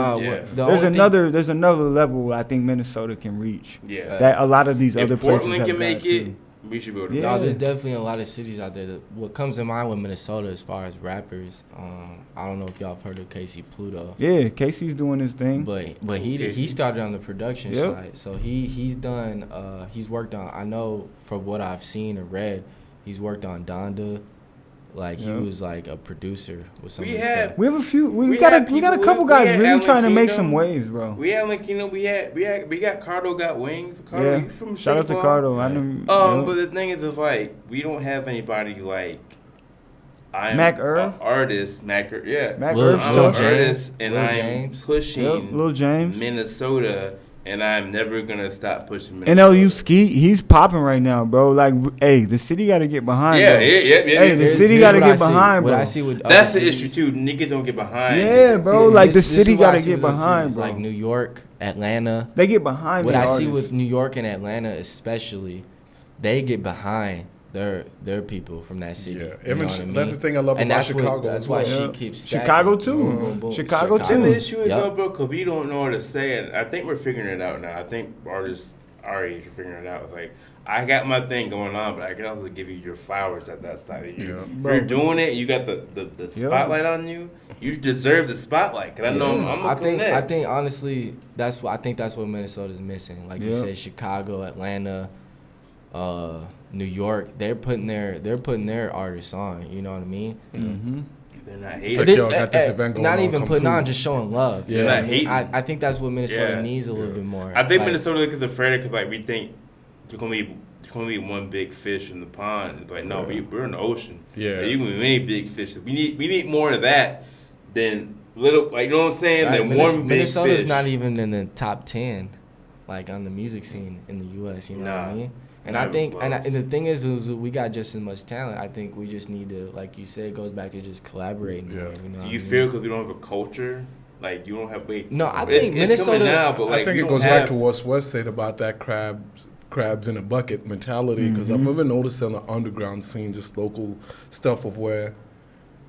there's another level I think Minnesota can reach. Yeah. That a lot of these other places Portland can make it. We should be able to. No, there's definitely a lot of cities out there. What comes to mind with Minnesota as far as rappers, I don't know if y'all have heard of Casey Pluto. Yeah, Casey's doing his thing. But he started on the production side, so he's done. He's worked on. I know from what I've seen and read, he's worked on Donda. Like he was like a producer with some of the stuff. We have a few. We got a couple guys really trying to make some waves, bro. We had Lankino. We got Cardo got wings. Cardo, from shout out to Cardo. I know. But the thing is like we don't have anybody like. I'm Mac Irv, artist. Mac Irv, yeah. Mac Irv, I'm an artist, and I'm James. pushing Lil James, Minnesota. And I'm never gonna stop pushing Minnesota. NLU Ski, he's popping right now, bro. Like, hey, the city got to get behind. Yeah. Hey, the city got to get behind, bro. What I see with that's the issue too. Niggas don't get behind. Yeah, bro. Like the city got to get behind, bro. Like New York, Atlanta. They get behind. What I see with New York and Atlanta, especially, they get behind their people from that city. Yeah, you know what I mean? That's the thing I love about Chicago. That's why she keeps stacking. Chicago too. Chicago too. The issue is though, bro, because we don't know what to say, and I think we're figuring it out now. I think artists our age are figuring it out. It's like I got my thing going on, but I can also give you your flowers at that side. If you're doing it, you got the spotlight on you. You deserve the spotlight. Cause I know I'm looking next. I think honestly, that's what Minnesota's missing. Like you said, Chicago, Atlanta. New York, they're putting their artists on. You know what I mean? Mm-hmm. They're not hating. So got this event going not on, even putting on, just showing love. Yeah, they're not hating. I think that's what Minnesota needs a little bit more. I think Minnesota is afraid because like we think they're gonna be can only be one big fish in the pond. It's like, no, we're in the ocean. Yeah. Like, you can be many big fish. We need more of that than little, like, you know what I'm saying? Like, Than one big Minnesota's fish. not even in the top 10, like on the music scene in the U.S. You know what I mean? And I think, and the thing is we got just as much talent. I think we just need to, like you said, it goes back to just collaborating. Yeah. You know Do you feel because we don't have a culture? Like, you don't have, No, I it's think Minnesota. now, but like, I think we it don't goes have, back to what West said about that crabs in a bucket mentality. Because I've never noticed on the underground scene, just local stuff of where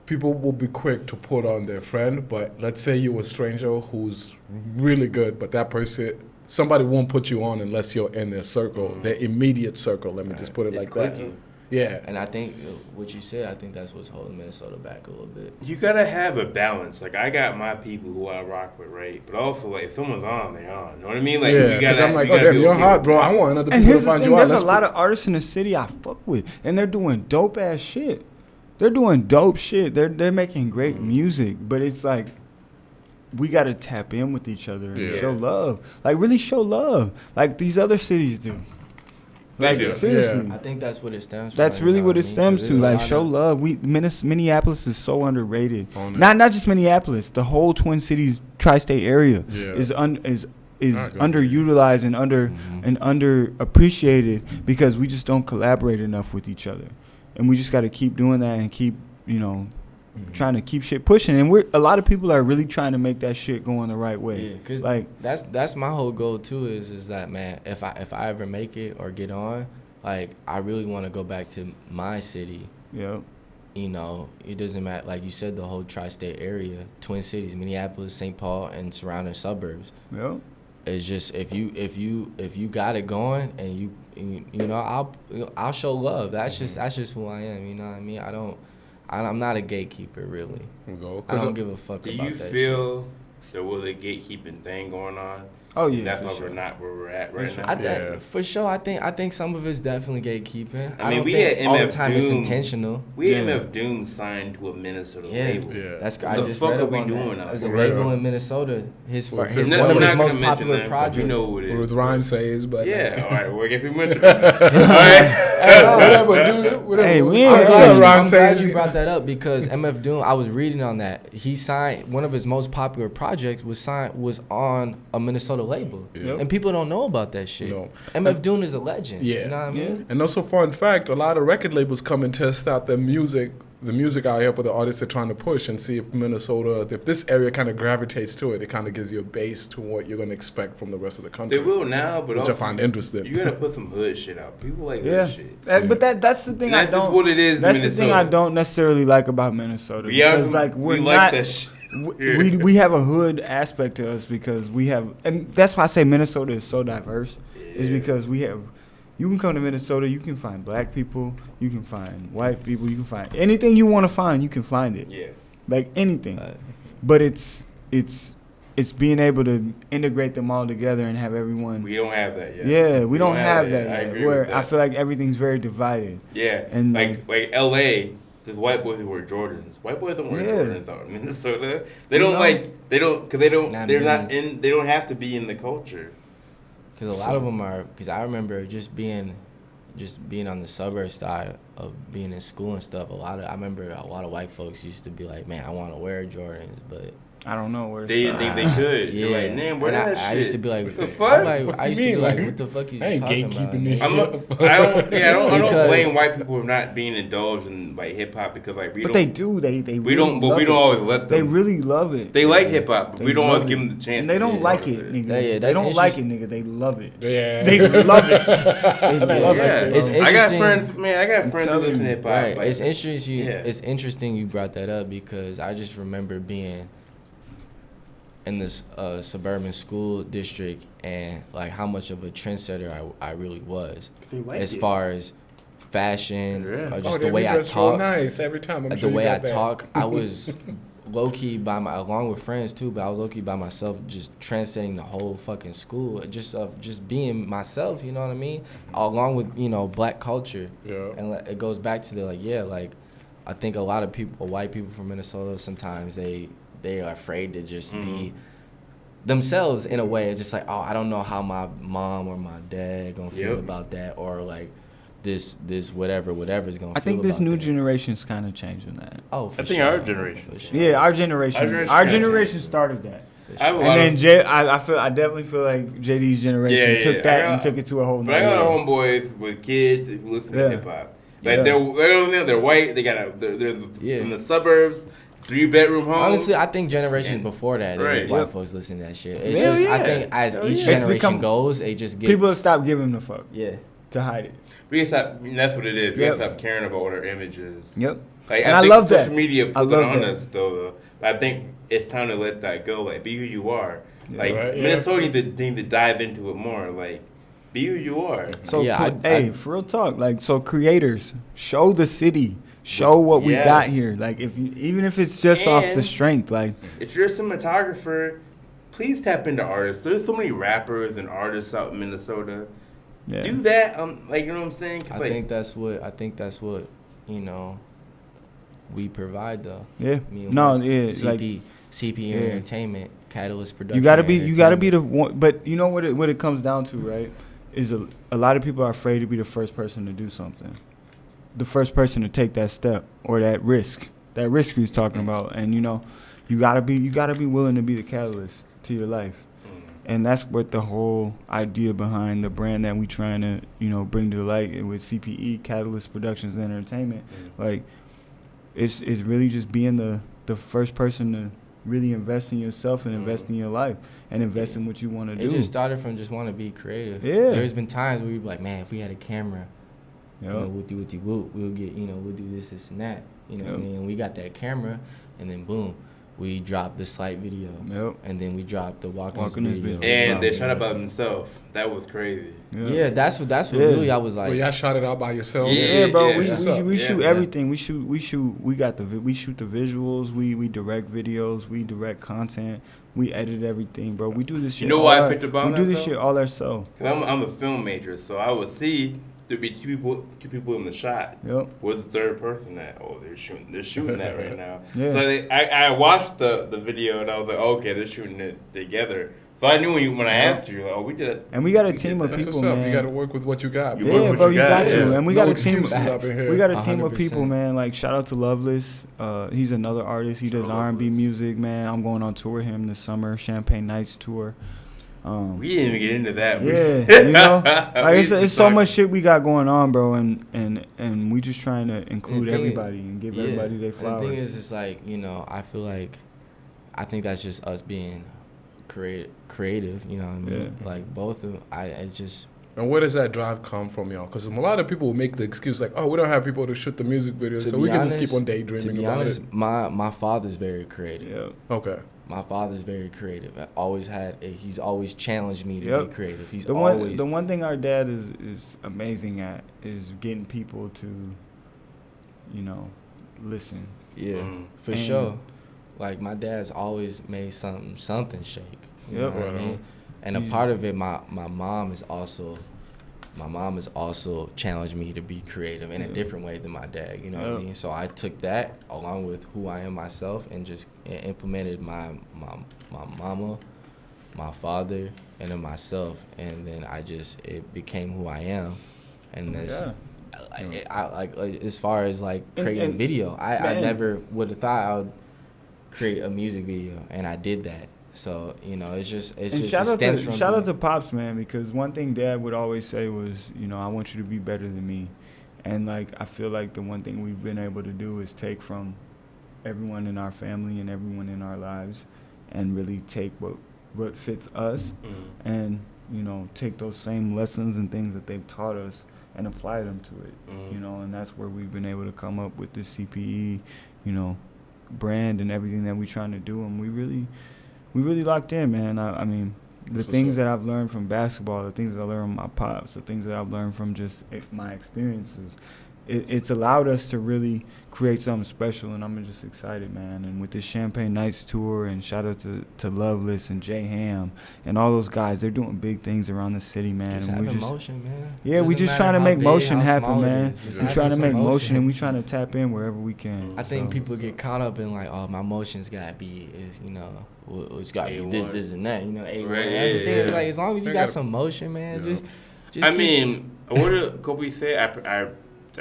people will be quick to put on their friend. But let's say you're a stranger who's really good, but that person, somebody won't put you on unless you're in their circle, their immediate circle. Let me just put it It's like that. clicky. Yeah. And I think what you said, I think that's what's holding Minnesota back a little bit. You gotta have a balance. Like, I got my people who I rock with, right? But also, like, if someone's on, they're on. You know what I mean? Like, Yeah, you because gotta, I'm like, you oh, gotta damn, be you're okay hot, with bro. that. I want other And people here's to the find thing, you out. there's a lot of artists in the city I fuck with, and they're doing dope ass shit. They're doing dope shit. They're making great music, but it's like we gotta tap in with each other and Yeah. show love. Like, really show love, like these other cities do. Like, do. seriously. I think that's what it stems from. That's you really know what I it mean? stems 'Cause to. there's a Like, lot show of- love. Minneapolis is so underrated. On it. Not just Minneapolis. The whole Twin Cities tri-state area Yeah. is I agree. underutilized and underappreciated because we just don't collaborate enough with each other, and we just got to keep doing that and keep trying to keep shit pushing. And a lot of people are really trying to make that shit go in the right way. Yeah, because like that's my whole goal too. Is that, man? If I ever make it or get on, like, I really want to go back to my city. yeah. You know, it doesn't matter. Like you said, the whole tri-state area, Twin Cities, Minneapolis, St. Paul, and surrounding suburbs. Yeah. It's just if you got it going and you know I'll show love. That's just who I am. You know what I mean? I'm not a gatekeeper really. I don't give a fuck Do about you that feel there was a gatekeeping thing going on? Oh And yeah. that's for why sure. we're not where we're at right now. I think Yeah. for sure. I think some of it's definitely gatekeeping. I mean, don't we think had all the MF time it's Doom. intentional. We Yeah. MF Doom signed to a Minnesota Yeah, label. Yeah. that's What I the just fuck read are up we on doing that. out There's a here? label in Minnesota. His Well, his No, one of we're his not most gonna mention popular them, 'cause projects. We know who it is. With Rhyme says, but Yeah, all right. Well, if we mention it, all right. whatever, dude. Whatever. Hey, we ain't I'm Hey, glad, hey. I'm glad you brought that up because MF Doom. I was reading on that. He signed one of his most popular projects was on a Minnesota label, Yep. and people don't know about that shit. No. MF Doom is a legend. Yeah. You know what I mean? And also, fun fact, a lot of record labels come and test out the music out here for the artists they're trying to push and see if Minnesota, if this area kind of gravitates to it, it kind of gives you a base to what you're going to expect from the rest of the country. They will now, but Which also, I find interesting. You gotta put some hood shit out. People like Yeah. hood shit. But that's the thing And I that's don't. just what it is in That's the thing I Minnesota. don't necessarily like about Minnesota. Yeah, Because like we're we not. like that shit. We have a hood aspect to us because we have, and that's why I say Minnesota is so diverse. Is because we have. You can come to Minnesota, you can find black people, you can find white people, you can find anything you want to find, you can find it. Yeah. Like anything. But it's being able to integrate them all together and have everyone. We don't have that yet. Yeah, we don't have that I yet. agree Where with that. I feel like everything's very divided. Yeah, And, like LA, there's white boys who wear Jordans. White boys don't wear Yeah. Jordans out in Minnesota. They don't know? Not they're me. not in. They don't have to be in the culture. Because a lot of them are. Because I remember just being on the suburb side of being in school and stuff. I remember a lot of white folks used to be like, "Man, I want to wear Jordans," but I don't know where. They didn't think they could. yeah. You're like, man, where And that shit? I used to be like, what the I'm fuck? like, What I you used to be mean? like, Like, what the fuck you I ain't talking gatekeeping about? this nigga? shit. I don't Because- blame white people for not being indulged in like hip hop because like we But don't. they do. They we really don't. But love we don't it. always let them. They really love it. They like hip hop, but They we don't always love give it. them the chance. And they to don't be like part of it, nigga. Yeah, They that's don't like it, interesting. nigga. They love it. Yeah. They love it. They love Yeah, it. It's bro. I got interesting. friends. Man, I got friends who telling listen to you. hip hop. Right. Like, It's interesting. Yeah. It's interesting you brought that up because I just remember being in this suburban school district and like how much of a trendsetter I really was They like as it. far as fashion Yeah. or Oh, just they the way I dress real talk. nice every time. I'm The sure you way I got that. talk, I was low key along with friends too, but I was low key by myself, just transcending the whole fucking school, just being myself. You know what I mean? Along with black culture. Yeah. And it goes back to the I think a lot of people, white people from Minnesota, sometimes they are afraid to just be themselves in a way. It's just like, oh, I don't know how my mom or my dad gonna feel Yep. about that, or like this whatever is gonna. I think feel this about new that. generation's kind of changing that. Oh, for I think sure. our generation. For sure. Yeah, our generation kinda changed. started that. For I have a sure. lot And of- then I definitely feel like JD's generation Yeah, took yeah. that I got- and took it to a whole But I nother got level. homeboys with kids who listen Yeah. to hip hop. Like Yeah. they're white. They're Yeah. in the suburbs, 3-bedroom homes. Honestly, I think generations And- before that, it was Right. white Yep. folks listening to that shit. It's Hell just, I yeah. think as Hell each yeah. It's generation become- goes, it just gets. People have stopped giving the fuck Yeah. to hide it. we gotta stop. That's what it is. We Yep. gotta stop caring about what our image is. Yep. Like And I think love social that. media I put love it on that. us though. But I think it's time to let that go. Like be who you are. Like Right, yeah. Minnesota need to dive into it more. Like be who you are. So Yeah, hey, for real talk, like so creators, show the city, show what we Yes. got here. Like if you, even if it's just off the And- strength, like If you're a cinematographer, please tap into artists. There's so many rappers and artists out in Minnesota. yeah. Do that. Like you know what I'm saying? 'Cause, I like, think that's what you know we provide though. Yeah. Me and No, Wes, yeah, CP, like CP yeah. Entertainment, Catalyst Production. you gotta be Entertainment. the one. But you know what it comes down to, right? Is a lot of people are afraid to be the first person to do something, the first person to take that step or that risk he's talking about. And you know, you gotta be willing to be the catalyst to your life. And that's what the whole idea behind the brand that we trying to, you know, bring to light with CPE, Catalyst Productions and Entertainment. Like, it's really just being the first person to really invest in yourself and invest in your life and invest in what you want to It do. just started from just want to be creative. Yeah. There's been times where we be like, man, if we had a camera, Yep. you know, whoopty whoop, we'll get, you know, we'll do this and that. You know what I Yep. mean? We got that camera, and then boom, we dropped the slight video. Yep. And then we dropped the walk-in Walk-in this video. bitch. and they Dropped shot it. about themselves. That was crazy. Yeah, that's what Yeah. really I was like. Well, y'all shot it out by yourself. Yeah, bro. Yeah, we that's we, up. we Yeah. shoot Yeah. everything. We shoot. We shoot the visuals. We direct videos. We direct content. We edit everything, bro. We do this shit. You know all why I our- picked up on We do that, this though? shit all ourselves. Cause I'm a film major, so I would see there'd be two people in the shot. Yep. Where's the third person at? Oh, they're shooting that right now. Yeah. So I watched the video and I was like, okay, they're shooting it together. So I knew when I asked you, like, oh, we did that. And we got a We did team of that. That's people, what's up. man. You got to work with what you got. You bro. work Yeah, what bro, you you got, got yeah. to. And we No got a team. excuses up in here. We got a team of 100%. people, man. Like shout out to Loveless. He's another artist. He does Shout out R&B Loveless. music, man. I'm going on tour with him this summer, Champagne Nights tour. We didn't even get into that. Yeah, you know, like We it's just so talked- much shit we got going on, bro, and we just trying to include The thing- everybody and give everybody their And flowers. the thing is, it's like, you know, I feel like, I think that's just us being creative, you know what I mean? Yeah. Like, both of I just, And where does that drive come from, y'all? Because a lot of people will make the excuse like, "Oh, we don't have people to shoot the music videos, To so be we can just honest- keep on to daydreaming be about honest, it." my father's very creative. yeah. Okay. My father's very creative. He's always challenged me to Yep. be creative. He's The always. one thing our dad is amazing at is getting people to, you know, listen. Yeah, Mm. for And- sure. Like, my dad's always made something shake. You Yep. know what I Right mean? on. And a part of it, my mom has also challenged me to be creative in a different way than my dad. You know what I Yep. mean? So I took that along with who I am myself and just implemented my mama, my father, and then myself, and then it became who I am. And that's like as far as like creating and- video, I man. never would have thought I would create a music video, and I did that. So, you know, it's just And it shout stems from out to Pops, man, because one thing Dad would always say was, you know, I want you to be better than me. And like I feel like the one thing we've been able to do is take from everyone in our family and everyone in our lives and really take what fits us and, you know, take those same lessons and things that they've taught us and apply them to it. You know, and that's where we've been able to come up with this CPE, you know, brand and everything that we're trying to do, and we really locked in, man. I mean, the things that I've learned from basketball, the things that I learned from my pops, the things that I've learned from just my experiences, it's allowed us to really create something special, and I'm just excited, man. And with this Champagne Nights tour, and shout out to Loveless and J Ham and all those guys, they're doing big things around the city, man. just and having we just motion, man. yeah, we Doesn't just trying matter to how make big, motion how happen, small it man. is, just We have trying to some make motion, and we trying to tap in wherever we can. I think So- people get caught up in like, oh, my emotions gotta be is, you know, it's gotta be A1. this and that, you know. A1. Right, And the thing is, yeah. like, as long as you They got gotta- some motion, man, Yeah. Just I mean, what did Kobe say? I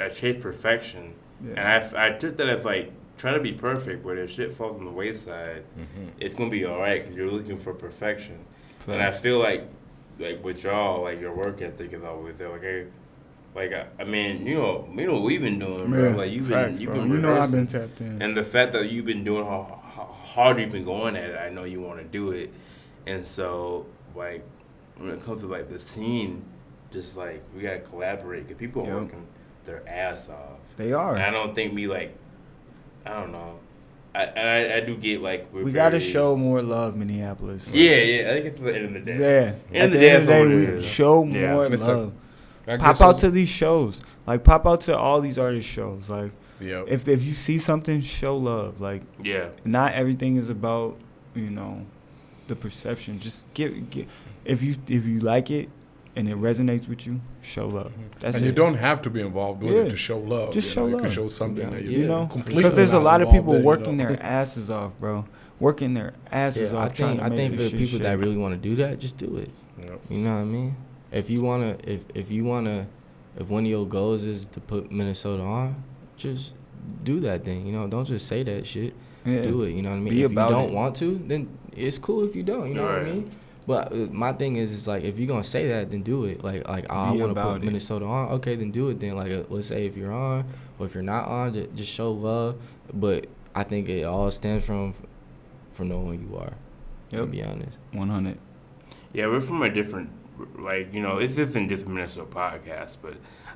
chase perfection, and I took that as like trying to be perfect. But if shit falls on the wayside, it's gonna be all right because you're looking for perfection. And I feel like with y'all, like your work ethic is always there. Like, hey, I mean, you know what we've been doing, bro. Yeah, like you've facts, been bro. rehearsing. You know I've been tapped in. And the fact that you've been doing how hard you've been going at it, I know you want to do it. And so, like, when it comes to like the scene, just like we gotta collaborate because people are working their ass off. They are. And I don't think I don't know. I do get like we gotta show more love, Minneapolis. Yeah. I think it's the end of the day. Yeah. At the end of the day, we show more love. Pop out to these shows. Like, pop out to all these artist shows. Like, if you see something, show love. Like, not everything is about, the perception. Just get if you like it and it resonates with you, show love. That's and it. You don't have to be involved with it to show love. Just show love. You can show something that completely. Because there's a lot of people working their asses off, bro. Working their asses off. I think for the people that really want to do that, just do it. Yep. You know what I mean? If one of your goals is to put Minnesota on, just do that thing. Don't just say that shit. Yeah. Do it. You know what I mean? Be if you about don't it. want to, then it's cool if you don't. You know what I mean? But my thing is like, if you're gonna say that, then do it. Like I want to put Minnesota on. Okay, then do it. Then let's say if you're on or if you're not on, just show love. But I think it all stems from knowing who you are. To be honest. 100. Yeah, we're from a different, this isn't just a Minnesota podcast, but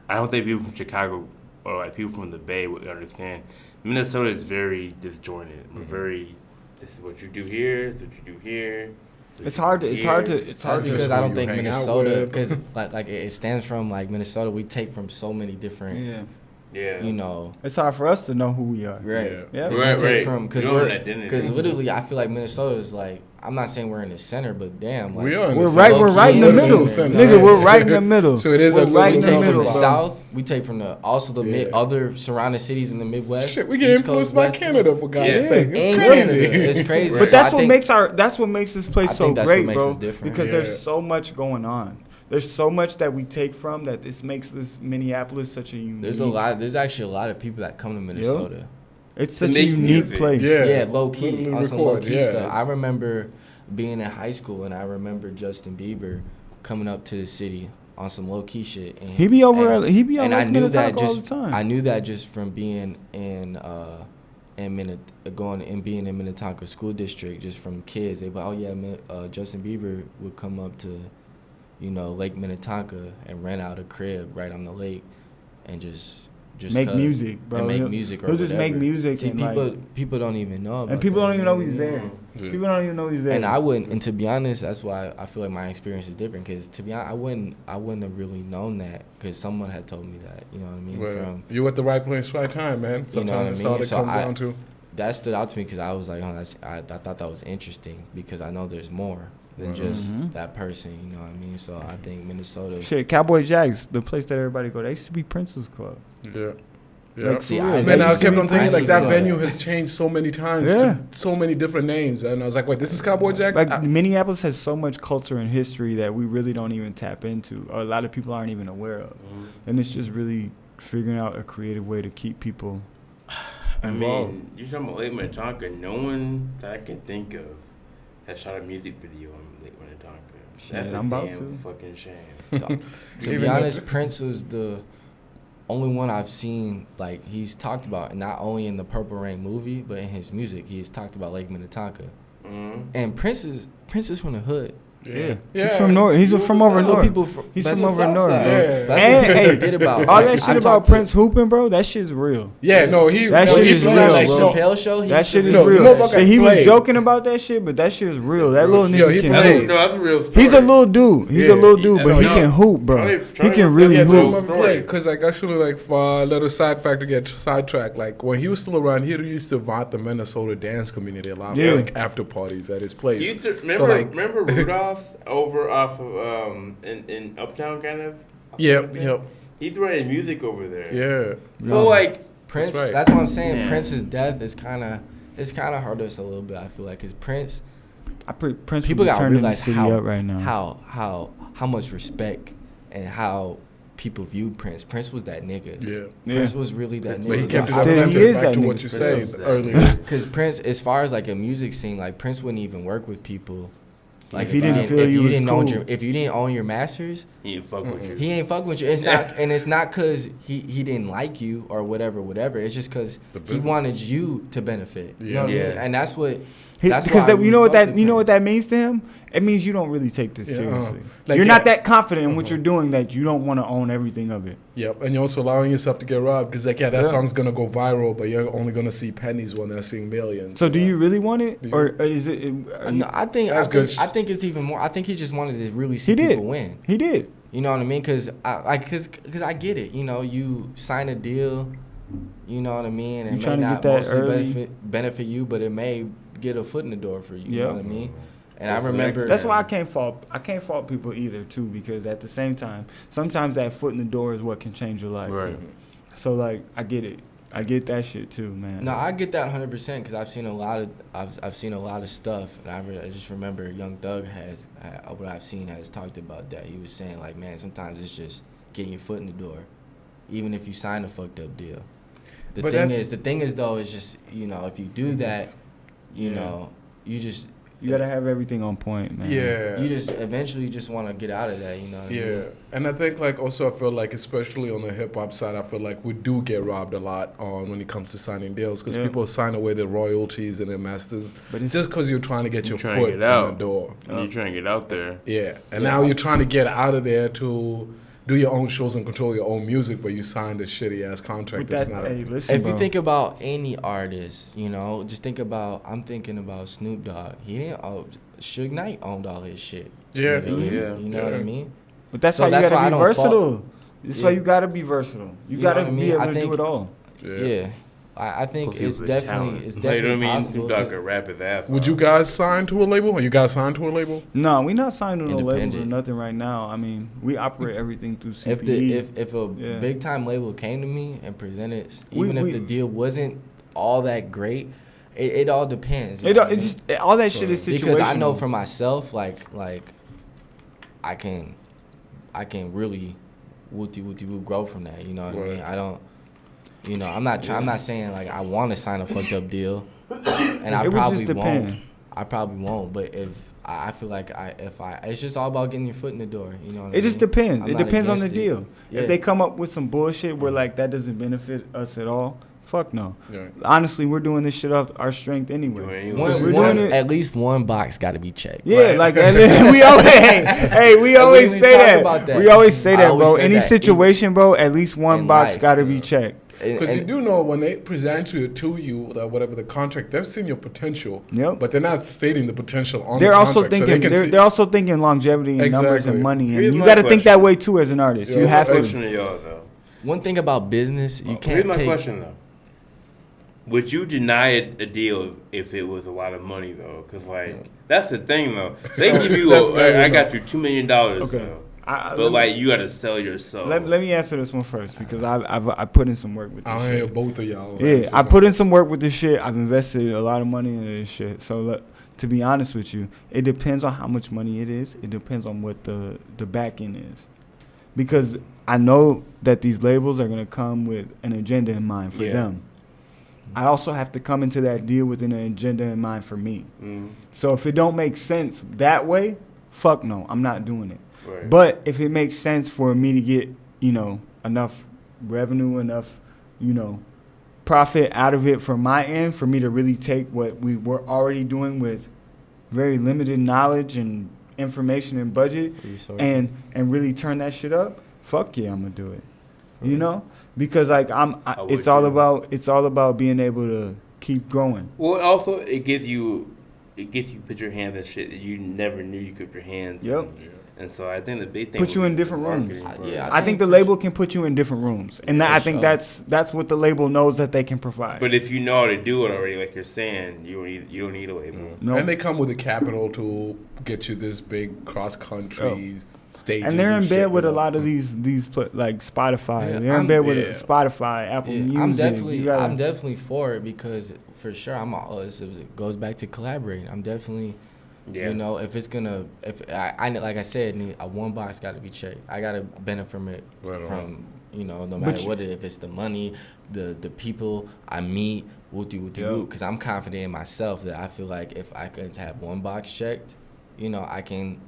I don't think people from Chicago or like people from the Bay would understand. Minnesota is very disjointed. We're very, this is what you do here, this is what you do here. It's hard to because I don't think Minnesota, because like it stands from like Minnesota, we take from so many different. Yeah. It's hard for us to know who we are. Right. Yeah. Right. Because literally, I feel like Minnesota is like, I'm not saying we're in the center, but damn, like, we're right in the middle, nigga. We're right in the middle. So it is right in the middle. From the South, we take from the other surrounding cities in the Midwest. Shit, we get influenced by Canada for God's sake. It's crazy. It's crazy. But that's what makes this place so great, bro. Because there's so much going on. There's so much that we take from that. This makes this Minneapolis such a unique. There's actually a lot of people that come to Minnesota. Yep. It's such a unique place. Yeah, low key. On some low key stuff. I remember being in high school, and I remember Justin Bieber coming up to the city on some low key shit. And he be over all the time. I knew that just from being in being in Minnetonka School District, just from kids. They were like, Justin Bieber would come up to, Lake Minnetonka and rent out a crib right on the lake, and just make music, bro. And make music, he'll just make music. See, people don't even know about and people that. don't even know he's there. Yeah. People don't even know he's there. And I wouldn't. And to be honest, that's why I feel like my experience is different. Because to be honest, I wouldn't have really known that because someone had told me that. You know what I mean? Well, you're at the right place, right time, man. Sometimes that's all it comes down to. That stood out to me because I was like, I thought that was interesting because I know there's more than just that person. You know what I mean? So I think Minnesota. Shit, Cowboy Jags, the place that everybody go. They used to be Prince's Club. Yeah. Yeah. Man, I kept on thinking like that venue has changed so many times to so many different names, and I was like, wait, this is Cowboy Jack? Like Minneapolis has so much culture and history that we really don't even tap into, or a lot of people aren't even aware of, and it's just really figuring out a creative way to keep people involved. I mean, you're talking about Lake Minnetonka. No one that I can think of has shot a music video on Lake Minnetonka. That's a damn fucking shame. To be honest, Prince was the only one I've seen, like, he's talked about, not only in the Purple Rain movie, but in his music, he's talked about Lake Minnetonka. And Prince is from the hood. Yeah. He's from north. He's from over north. He's from over north. Yeah. That's what people forget about. All that shit about Prince hooping, bro, that shit's real. Yeah, no, that shit is real, like bro. Chappelle show. That shit is real. He was joking about that shit, but that shit is real. That little nigga can hoop. No, that's a real story. He's a little dude. He's a little dude, but he can hoop, bro. He can really hoop. Because, like, actually, like, for a little side fact to get sidetracked, like, when he was still around, he used to vaunt the Minnesota dance community a lot, like, after parties at his place. Remember Rudolph's over off of in Uptown, kind of. Yep. He's writing music over there. Yeah. So like Prince, that's what I'm saying. Yeah. Prince's death is kind of hurt us a little bit. I feel like because Prince people got to realize how up right now. How much respect and how people viewed Prince. Prince was that nigga. Yeah. Prince was really that nigga. But he kept it Still, he authentic is back that to what nigga. you Prince said is earlier. Because Prince, as far as like a music scene, like Prince wouldn't even work with people. Like If he didn't feel you was own cool. if you didn't own your masters, He ain't fuck with you. he ain't fucking with you. It's not, and it's not cause he didn't like you or whatever. It's just cause The he business. wanted you to benefit. You know what I mean? Yeah. And that's what. Because That's why I you know what really that fucked you know with what that means to him. It means you don't really take this Yeah, seriously. like, you're yeah. not that confident in what you're doing that you don't want to own everything of it. Yep, and you're also allowing yourself to get robbed because, like, that Yeah. song's gonna go viral, but you're only gonna see pennies when they're seeing millions. So do you really want it, Do you- or is it? No, I think it's even more. I think he just wanted to really see He did. people win. He did. You know what I mean? Cause I get it. You know, you sign a deal. You know what I mean? And You it may trying to not get that mostly early. benefit you, but it may get a foot in the door for you. You Yep. know what I mean? And That's I the remember next That's why I can't fault people either too, because at the same time, sometimes that foot in the door is what can change your life. Right. So like, I get it. I get that shit too, man. No, I get that 100% because I've seen a lot of stuff, and I just remember Young Thug what I've seen has talked about that. He was saying like, man, sometimes it's just getting your foot in the door, even if you sign a fucked up deal. The thing is though, is just, you know, if you do that, you know, You gotta have everything on point, man. Yeah. you just eventually just want to get out of that. You know what I mean? Yeah, and I think like also I feel like especially on the hip hop side, I feel like we do get robbed a lot on when it comes to signing deals because Yeah. people sign away their royalties and their masters, But it's- just because you're trying to get your You're trying to foot get in out. the door. You're trying to get out there. Yeah, and now you're trying to get out of there to do your own shows and control your own music, but you signed a shitty ass contract. But That's that, not hey, a, listen, If you bro. think about any artist, you know, just I'm thinking about Snoop Dogg. He didn't. Suge Knight owned all his shit. Yeah. Yeah. You know what I mean? But that's So why you that's why I gotta be don't versatile. That's why Yeah. you gotta be versatile. You You know gotta what I be mean? able I to do think- it all. Yeah. I think Plus he it's was a definitely talent. it's Like, you know definitely what I mean? possible. Snoop Dogg 'cause- could rap his ass Would off. you guys sign to a label? Are you guys signed to a label? No, we not signed to no labels or Independent. nothing right now. I mean, we operate everything through CPE. If a Yeah. big time label came to me and presented, We- even if we- the deal wasn't all that great, it all depends. you it know all, what I it mean? just all that shit is situational. Because I know for myself, like I can really wooty grow from that. You know what I mean? Right. I don't. You know, I'm not saying like I want to sign a fucked up deal, and I It would probably just depend. won't. I probably won't. But if I feel like it's just all about getting your foot in the door. You know what I mean? It just depends. I'm It not depends on the against it. deal. Yeah. If they come up with some bullshit where like that doesn't benefit us at all, fuck no. Yeah. Honestly, we're doing this shit off our strength anyway. Anyway. We're doing it- At least one box got to be checked. Yeah, Right. like we always, we always we say talk that. about that. We always say I that, always bro. say Any that. situation, bro, at least one In box life, got to be checked. Because you do know when they present you to you, whatever the contract, they've seen your potential. Yep. But they're not stating the potential on They're the also contract. So thinking they can see- they're also thinking longevity and numbers Exactly. and money, and Here's you my got to think question. that way too as an artist. Yeah, You have Question to. to y'all though. One thing about business, you Here's can't my take. question though. Would you deny a deal if it was a lot of money though? Because like that's the thing though. They give you That's very I low. got you $2 million. Okay. Though. I- But like you got to sell your soul. Let me answer this one first because I put in some work with this I'll shit. hear both of y'all. Yeah, I put in some work with this shit. I've invested a lot of money into this shit. So look, to be honest with you, it depends on how much money it is. It depends on what the back end is. Because I know that these labels are going to come with an agenda in mind for Yeah. them. I also have to come into that deal with an agenda in mind for me. Mm, So if it don't make sense that way, fuck no, I'm not doing it. right. But if it makes sense for me to get, enough revenue, enough, profit out of it from my end for me to really take what we were already doing with very limited knowledge and information and budget Resources. and really turn that shit up, fuck yeah, I'm gonna do it. You know? Because like would it's all too. about being able to keep growing. Well, also it gets you put your hands in shit that you never knew you could put your hands. Yep. in. And so I think the big thing Put you would in be different rooms. marketing, bro. Yeah, I think the label can put you in different rooms, and For I think sure. that's what the label knows that they can provide. But if you know how to do it already, like you're saying, you don't need a label. No. And they come with a capital to get you this big cross country stages. And they're in shit, bed with you a know. lot of these like Spotify. Yeah, they're in I'm- bed with yeah. Spotify, Apple Yeah, Music. I'm You gotta- definitely for it because for sure it goes back to collaborating. I'm definitely, Yeah. You know, if I like I said, a one box got to be checked. I got to benefit from it you know, no matter what if it's the money, the people I meet, because I'm confident in myself that I feel like if I could have one box checked, you know, I can,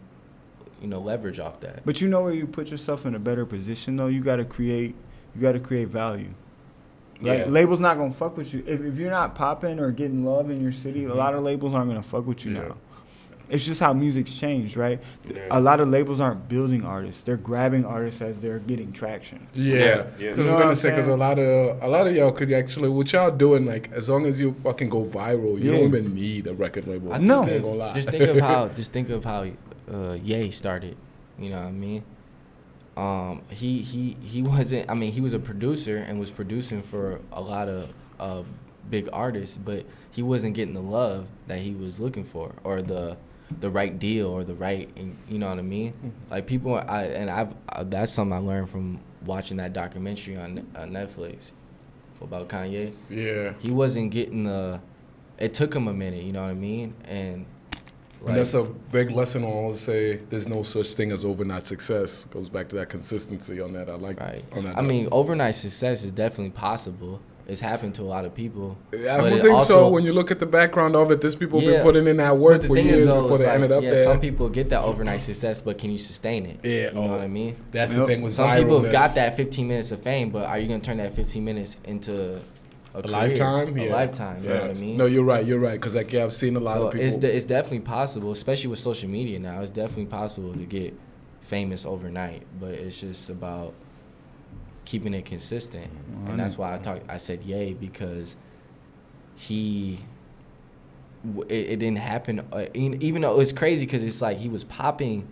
you know, leverage off that. But you know where you put yourself in a better position though. You gotta create value. Like labels not gonna fuck with you if you're not popping or getting love in your city. A lot of labels aren't gonna fuck with you now. It's just how music's changed, right? Yeah. A lot of labels aren't building artists; they're grabbing artists as they're getting traction. Yeah. Because I was gonna say, because a lot of y'all could actually, what y'all doing, like as long as you fucking go viral, you don't even need a record label. No, just think of how Ye started. You know what I mean? He wasn't. I mean, he was a producer and was producing for a lot of big artists, but he wasn't getting the love that he was looking for, or the right deal, or the right, you know what I mean? Like people, that's something I learned from watching that documentary on Netflix about Kanye. Yeah, he wasn't getting it took him a minute, you know what I mean? And that's a big lesson on, let's say, there's no such thing as overnight success. Goes back to that consistency on that. I like on that. I mean, overnight success is definitely possible. It's happened to a lot of people. I don't think so. When you look at the background of it, there's people who've been putting in that work for years before they ended up there. Some people get that overnight success, but can you sustain it? Yeah. You know what I mean? That's the thing with some people have got that 15 minutes of fame, but are you going to turn that 15 minutes into a lifetime? A lifetime, you know what I mean? No, you're right. Because like, I've seen a lot of people. It's definitely possible, especially with social media now. It's definitely possible to get famous overnight, but it's just about keeping it consistent. And that's why I said Ye, because it didn't happen, even though it's crazy, because it's like he was popping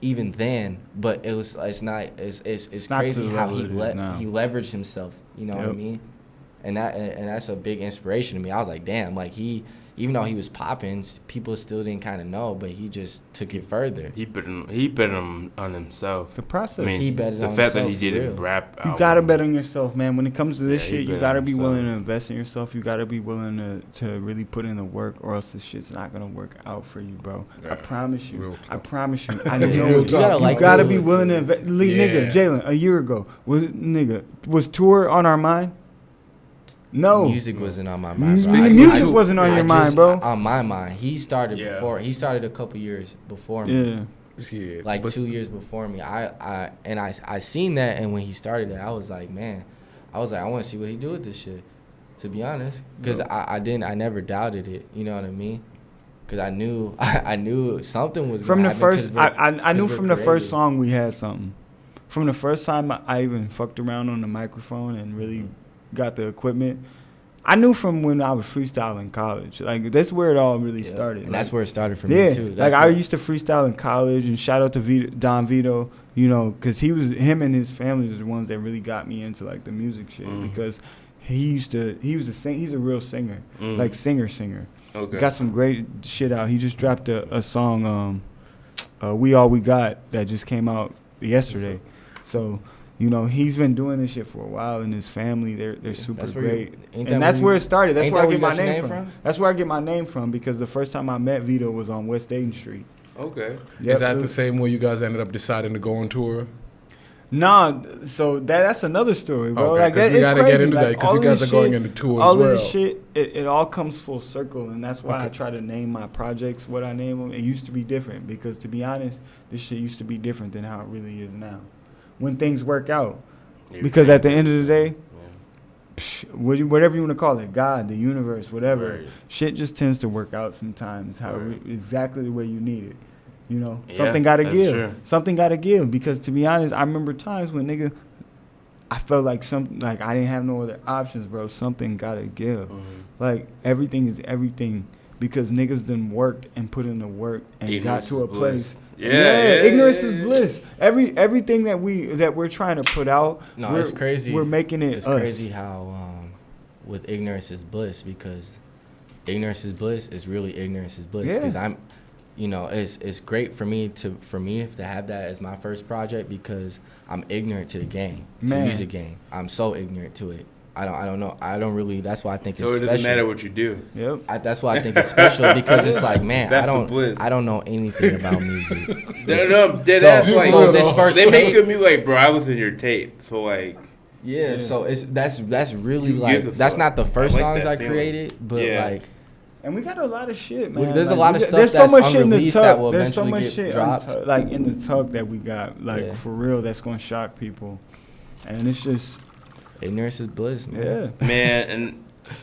even then, but it's crazy how he leveraged himself, you know what I mean? And that's a big inspiration to me. I was like, damn, like even though he was popping, people still didn't kind of know, but he just took it further. He bet on himself. The process. I mean, he betted the on fact himself that he didn't rap. You gotta bet on yourself, man. When it comes to this shit, you gotta be himself. willing to invest in yourself. You gotta be willing to really put in the work, or else this shit's not gonna work out for you, bro. Yeah. I promise you. I Real know it. talk. You gotta be willing to invest. Nigga, Jalen, a year ago, was tour on our mind? No. Music wasn't on my mind. Music wasn't on your mind, bro. On my mind. He started before. He started a couple years before me. Yeah. Like 2 years before me. I seen that, and when he started it, I was like, man, I want to see what he do with this shit, to be honest. Because I never doubted it. You know what I mean? Because I knew something was from gonna the happen, first. I knew from the first song we had something. From the first time I even fucked around on the microphone and really got the equipment, I knew from when I was freestyling in college. Like, that's where it all really started. And that's where it started for me, too. I used to freestyle in college, and shout out to Don Vito, you know, because him and his family was the ones that really got me into, like, the music shit. Because he's a real singer, like singer. Okay. Got some great shit out. He just dropped a song, We All We Got, that just came out yesterday. So, you know, he's been doing this shit for a while, and his family, they're super great. And that's where it started. That's where I get my name from. That's where I get my name from, because the first time I met Vito was on West Dayton Street. Okay. Yep. Is that the same way you guys ended up deciding to go on tour? Nah, so that's another story, bro. Okay, like, that we is gotta crazy. get into that, because you guys are going into tour as well. All this shit, it all comes full circle, and that's why I try to name my projects what I name them. It used to be different, because to be honest, this shit used to be different than how it really is now. When things work out. Because at the end of the day, whatever you want to call it, God, the universe, whatever, shit just tends to work out sometimes exactly the way you need it. You know, something got to give. True. Something got to give, because to be honest, I remember times when I felt like I didn't have no other options, bro. Something got to give. Like, everything is everything. Because niggas done worked and put in the work and ignorance got to a place. Ignorance is bliss. Everything that we're trying to put out. No, it's crazy. We're making it. It's crazy how with ignorance is bliss, because ignorance is bliss is really ignorance is bliss. Because it's great for me to have that as my first project, because I'm ignorant to the game, to the music game. I'm so ignorant to it. I don't know. I don't really. That's why I think So it's it special. doesn't matter what you do. Yep. That's why I think it's special because it's like, man, That's the bliss. I don't know anything about music. That's like so this first they make tape, good music. Like, bro, I was in your tape, so like. yeah. So that's really You like give a that's fuck. not the first I like songs that I feeling. created, but Yeah. like And we got a lot of shit, man. there's a Like, lot of stuff there's that's so much shit in the unreleased tuck. that will There's so eventually much get shit dropped. like in the tuck that we got, like Yeah. for real, that's gonna shock people. And it's just, ignorance is bliss, man. yeah. Man,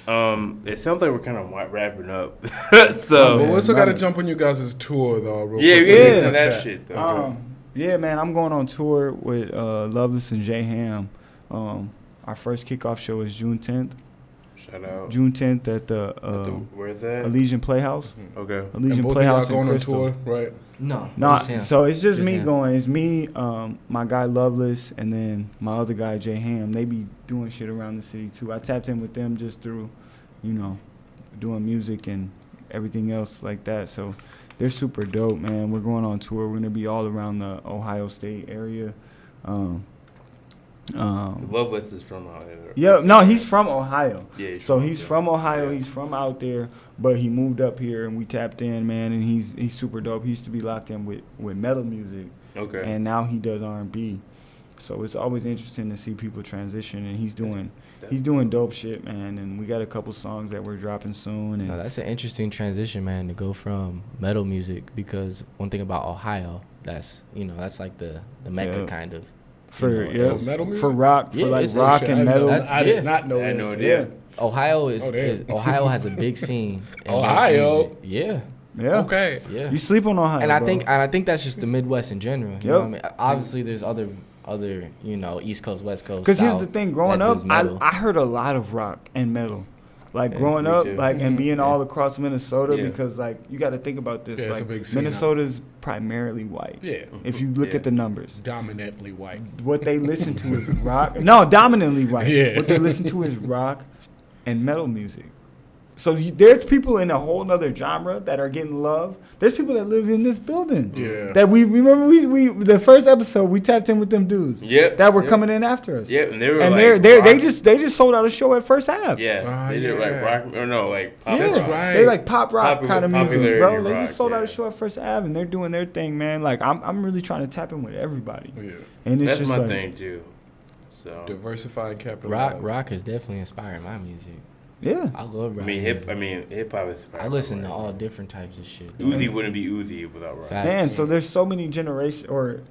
and it sounds like we're kind of wrapping up. But so we also got to man. jump on you guys' tour, though. Real yeah, quick. we Yeah. get into that shit though. Yeah, man, I'm going on tour with Loveless and J Ham. Our first kickoff show is June 10th. Shout out. June 10th at the Where's that? Elysian Playhouse. Okay. And Elysian both Playhouse of y'all in going on Crystal. tour, right? No, No, just him. so it's just me him. going. It's me, my guy Loveless, and then my other guy J Ham. They be doing shit around the city too. I tapped in with them just through, doing music and everything else like that. So they're super dope, man. We're going on tour. We're gonna be all around the Ohio State area. Loveless is from out here. Yeah, no, he's from Ohio. Yeah. So he's from Ohio. Yeah. He's from out there, but he moved up here and we tapped in, man. And he's super dope. He used to be locked in with metal music, Okay. and now he does R&B. So it's always interesting to see people transition, and he's doing dope shit, man. And we got a couple songs that we're dropping soon. And No, that's an interesting transition, man, to go from metal music because one thing about Ohio, that's like the Mecca Yeah. kind of. for metal music? for rock, Yeah, for like it's- rock Shit, and I metal. didn't know- I Yeah. did not know I had this. no idea. Ohio is Oh, damn. Ohio has a big scene. in Ohio? music. Yeah. Yeah. Okay. Yeah. You sleep on Ohio, And I bro. think that's just the Midwest in general. You know what I mean? Obviously, there's other East Coast, West Coast. Because here's South the thing, growing that up, does metal. I heard a lot of rock and metal. Like Yeah, growing me up, too. like and being Yeah. all across Minnesota, Yeah. because like you got to think about this. Yeah, it's a like big scene out Minnesota's primarily white. Yeah. If you look Yeah. at the numbers, Dominantly white. what they listen to is rock. No, dominantly white. Yeah. What they listen to is rock and metal music. So there's people in a whole nother genre that are getting love. There's people that live in this building. Yeah. That we remember we the first episode we tapped in with them dudes. Yep. That were Yep. coming in after us. Yep, and they were And like they rock- just sold out a show at First Ave. Yeah. Ah, They did yeah. like rock or no, like pop Yeah. That's rock. right. They like pop rock Popular- kind of music, popularity bro. They rock, just sold out yeah. a show at First Ave, and they're doing their thing, man. Like I'm really trying to tap in with everybody, Yeah. and it's That's just my like, thing too. So Diversify and capitalize. Rock has definitely inspired my music. yeah, I love rock. hip music. hop is. I listen to all different types of shit. Uzi wouldn't be Uzi without rock. Facts. man. So there's so many generations or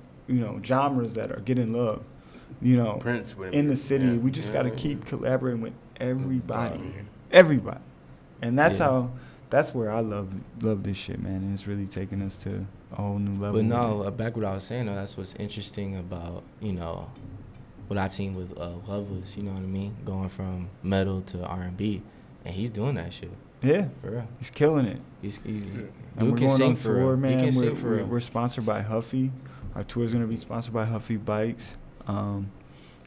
genres that are getting love, Prince wouldn't in be- the city. yeah. We just got to Yeah. keep collaborating with everybody, Yeah. everybody, and that's Yeah. that's where I love this shit, man. And it's really taking us to a whole new level. But with no, it. back what I was saying though, that's what's interesting about what I've seen with Loveless. You know what I mean? Going from metal to R&B, and he's doing that shit Yeah, for real. he's killing it. He's And dude we're can going sing on for tour, real. man. He can we're, sing for we're, real. we're sponsored by Huffy. Our tour is going to be sponsored by Huffy Bikes.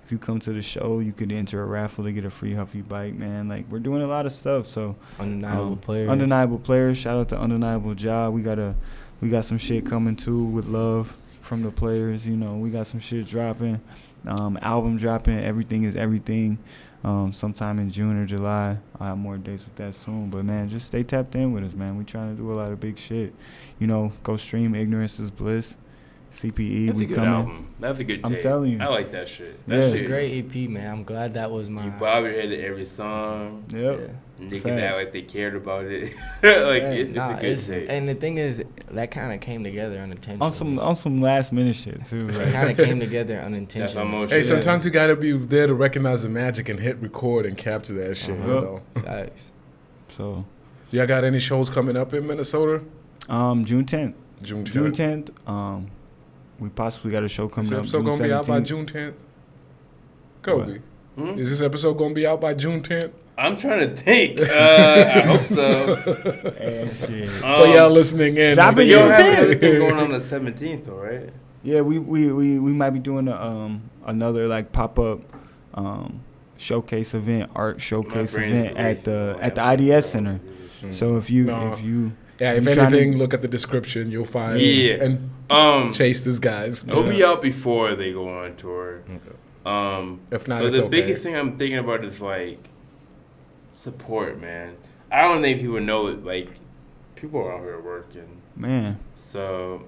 If you come to the show, you could enter a raffle to get a free Huffy bike, man. Like, we're doing a lot of stuff. So Undeniable player. Undeniable players. Shout out to Undeniable Job. We got some shit coming too with love from the players. We got some shit dropping. Album dropping. Everything is everything. Sometime in June or July. I have more dates with that soon. But man, just stay tapped in with us, man. We trying to do a lot of big shit. Go stream Ignorance is Bliss. CPE. That's we a good coming. album. That's a good tape. I'm telling you. I like that shit. Yeah. That It's a shit. great EP, man. I'm glad that was my. You bob your head to every song. Yep. Yeah. Niggas Facts. act like they cared about it. It's Nah, a good tape. and the thing is, that kind of came together unintentionally. On some last minute shit too. It Like, kind of came together That's unintentionally. almost Hey, shit. sometimes you gotta be there to recognize the magic and hit record and capture that shit. Uh-huh. You know. Facts. so Y'all got any shows coming up in Minnesota? June 10th. June 10th. June 10th. We possibly got a show coming Is this up. episode June gonna be out by 17th. June 10th? Kobe, Hmm? is this episode gonna be out by June 10th? I'm trying to think. I hope so. Eh, shit. For y'all listening in, Drop But it, you don't June have 10th. everything going on the 17th, though, right? Yeah, we might be doing another like pop up showcase event, art showcase My brain is event at racing. the IDS Center. So if you No. Yeah, if you tryna- anything, look at the description. You'll find Yeah. and Um, chase these guys. It'll be out before they go on tour. If not, but it's the okay. biggest thing I'm thinking about is like support, man. I don't think people know it. Like, people are out here working, Man. so.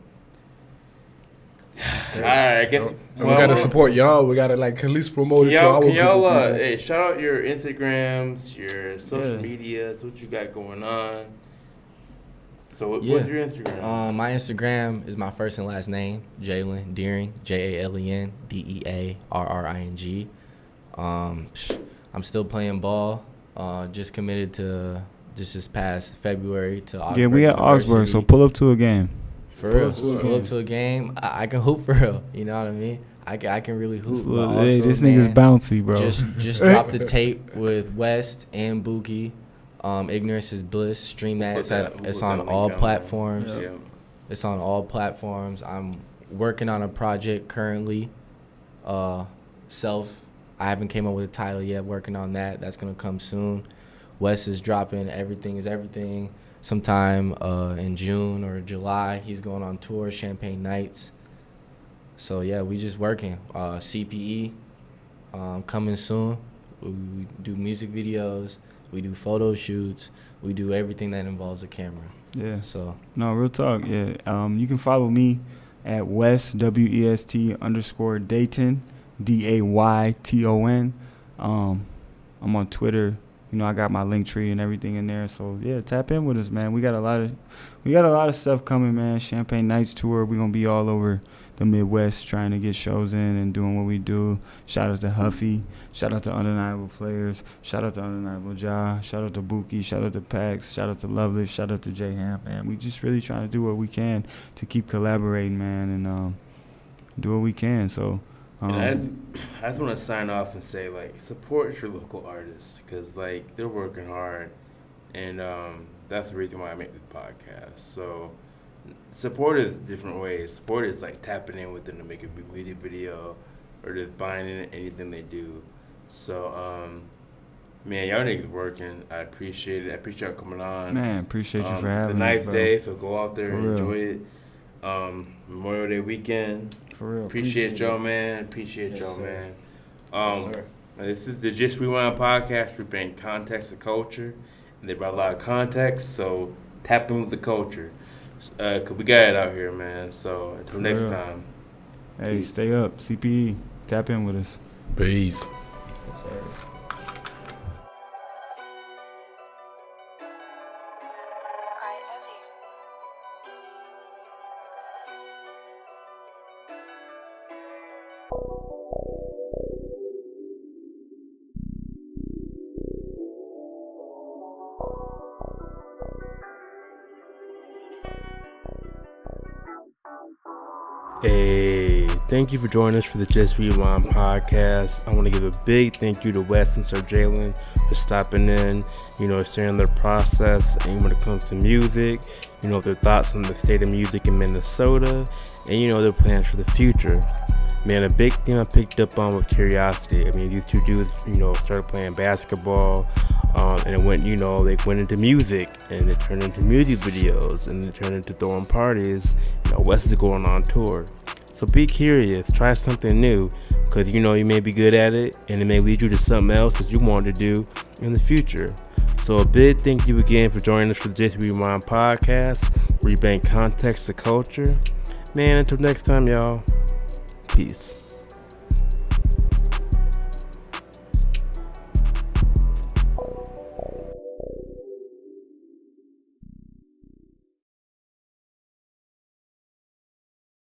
Alright, I guess we gotta support y'all. We gotta like at least promote it to our can y'all people. hey, shout out your Instagrams, your social medias, what you got going on. So what's your Instagram? My Instagram is my first and last name, Jalen Deering, JALEN DEARRING. I'm still playing ball. Just committed to just this past February to Augsburg. Yeah, we at Augsburg, so pull up to a game. For real, pull up to a game. I can hoop for real. You know what I mean? I can really hoop. Hey, this nigga's bouncy, bro. Just dropped the tape with West and Buki. Ignorance is Bliss. Stream that. It's on all platforms. Yeah. It's on all platforms. I'm working on a project currently. Self. I haven't came up with a title yet. Working on that. That's gonna come soon. West is dropping Everything Is Everything sometime in June or July. He's going on tour, Champagne Nights. So yeah, we just working. CPE coming soon. We do music videos. We do photo shoots. We do everything that involves a camera. Yeah. So no, real talk. Yeah. You can follow me at West WEST _Dayton DAYTON. I'm on Twitter. You know, I got my link tree and everything in there. So yeah, tap in with us, man. We got a lot of stuff coming, man. Champagne Nights tour. We're gonna be all over the Midwest trying to get shows in and doing what we do. Shout out to Huffy. Shout out to Undeniable Players. Shout out to Undeniable Ja. Shout out to Buki. Shout out to Pax. Shout out to Lovely. Shout out to J Ham, man. We just really trying to do what we can to keep collaborating, man, and do what we can. So I just want to sign off and say, like, support your local artists because, like, they're working hard, and that's the reason why I make this podcast. So support is different ways. Support is, like, tapping in with them to make a music video or just buying in anything they do. So, man, y'all niggas working. I appreciate it. I appreciate y'all coming on. Man, appreciate you for having me. It's a nice day, so go out there and enjoy it. Memorial Day weekend. For real. Appreciate y'all, man. Appreciate y'all, man. This is the Just Rewind podcast. We bring context to culture, and they brought a lot of context, so tap in with the culture. Cause we got it out here, man. So until next time. Hey, Peace. stay up. CPE. Tap in with us. Peace. yes, sir. Hey, thank you for joining us for the Just Rewind podcast. I want to give a big thank you to Wes and Sir Jalen for stopping in, sharing their process and when it comes to music, their thoughts on the state of music in Minnesota, and their plans for the future. Man, a big thing I picked up on was curiosity. I mean, these two dudes, started playing basketball, and it went, they went into music, and it turned into music videos, and it turned into throwing parties. Wes is going on tour. So be curious, try something new, because you may be good at it, and it may lead you to something else that you want to do in the future. So a big thank you again for joining us for the Just Rewind podcast, where you bring context to culture. Man, until next time, y'all. Peace.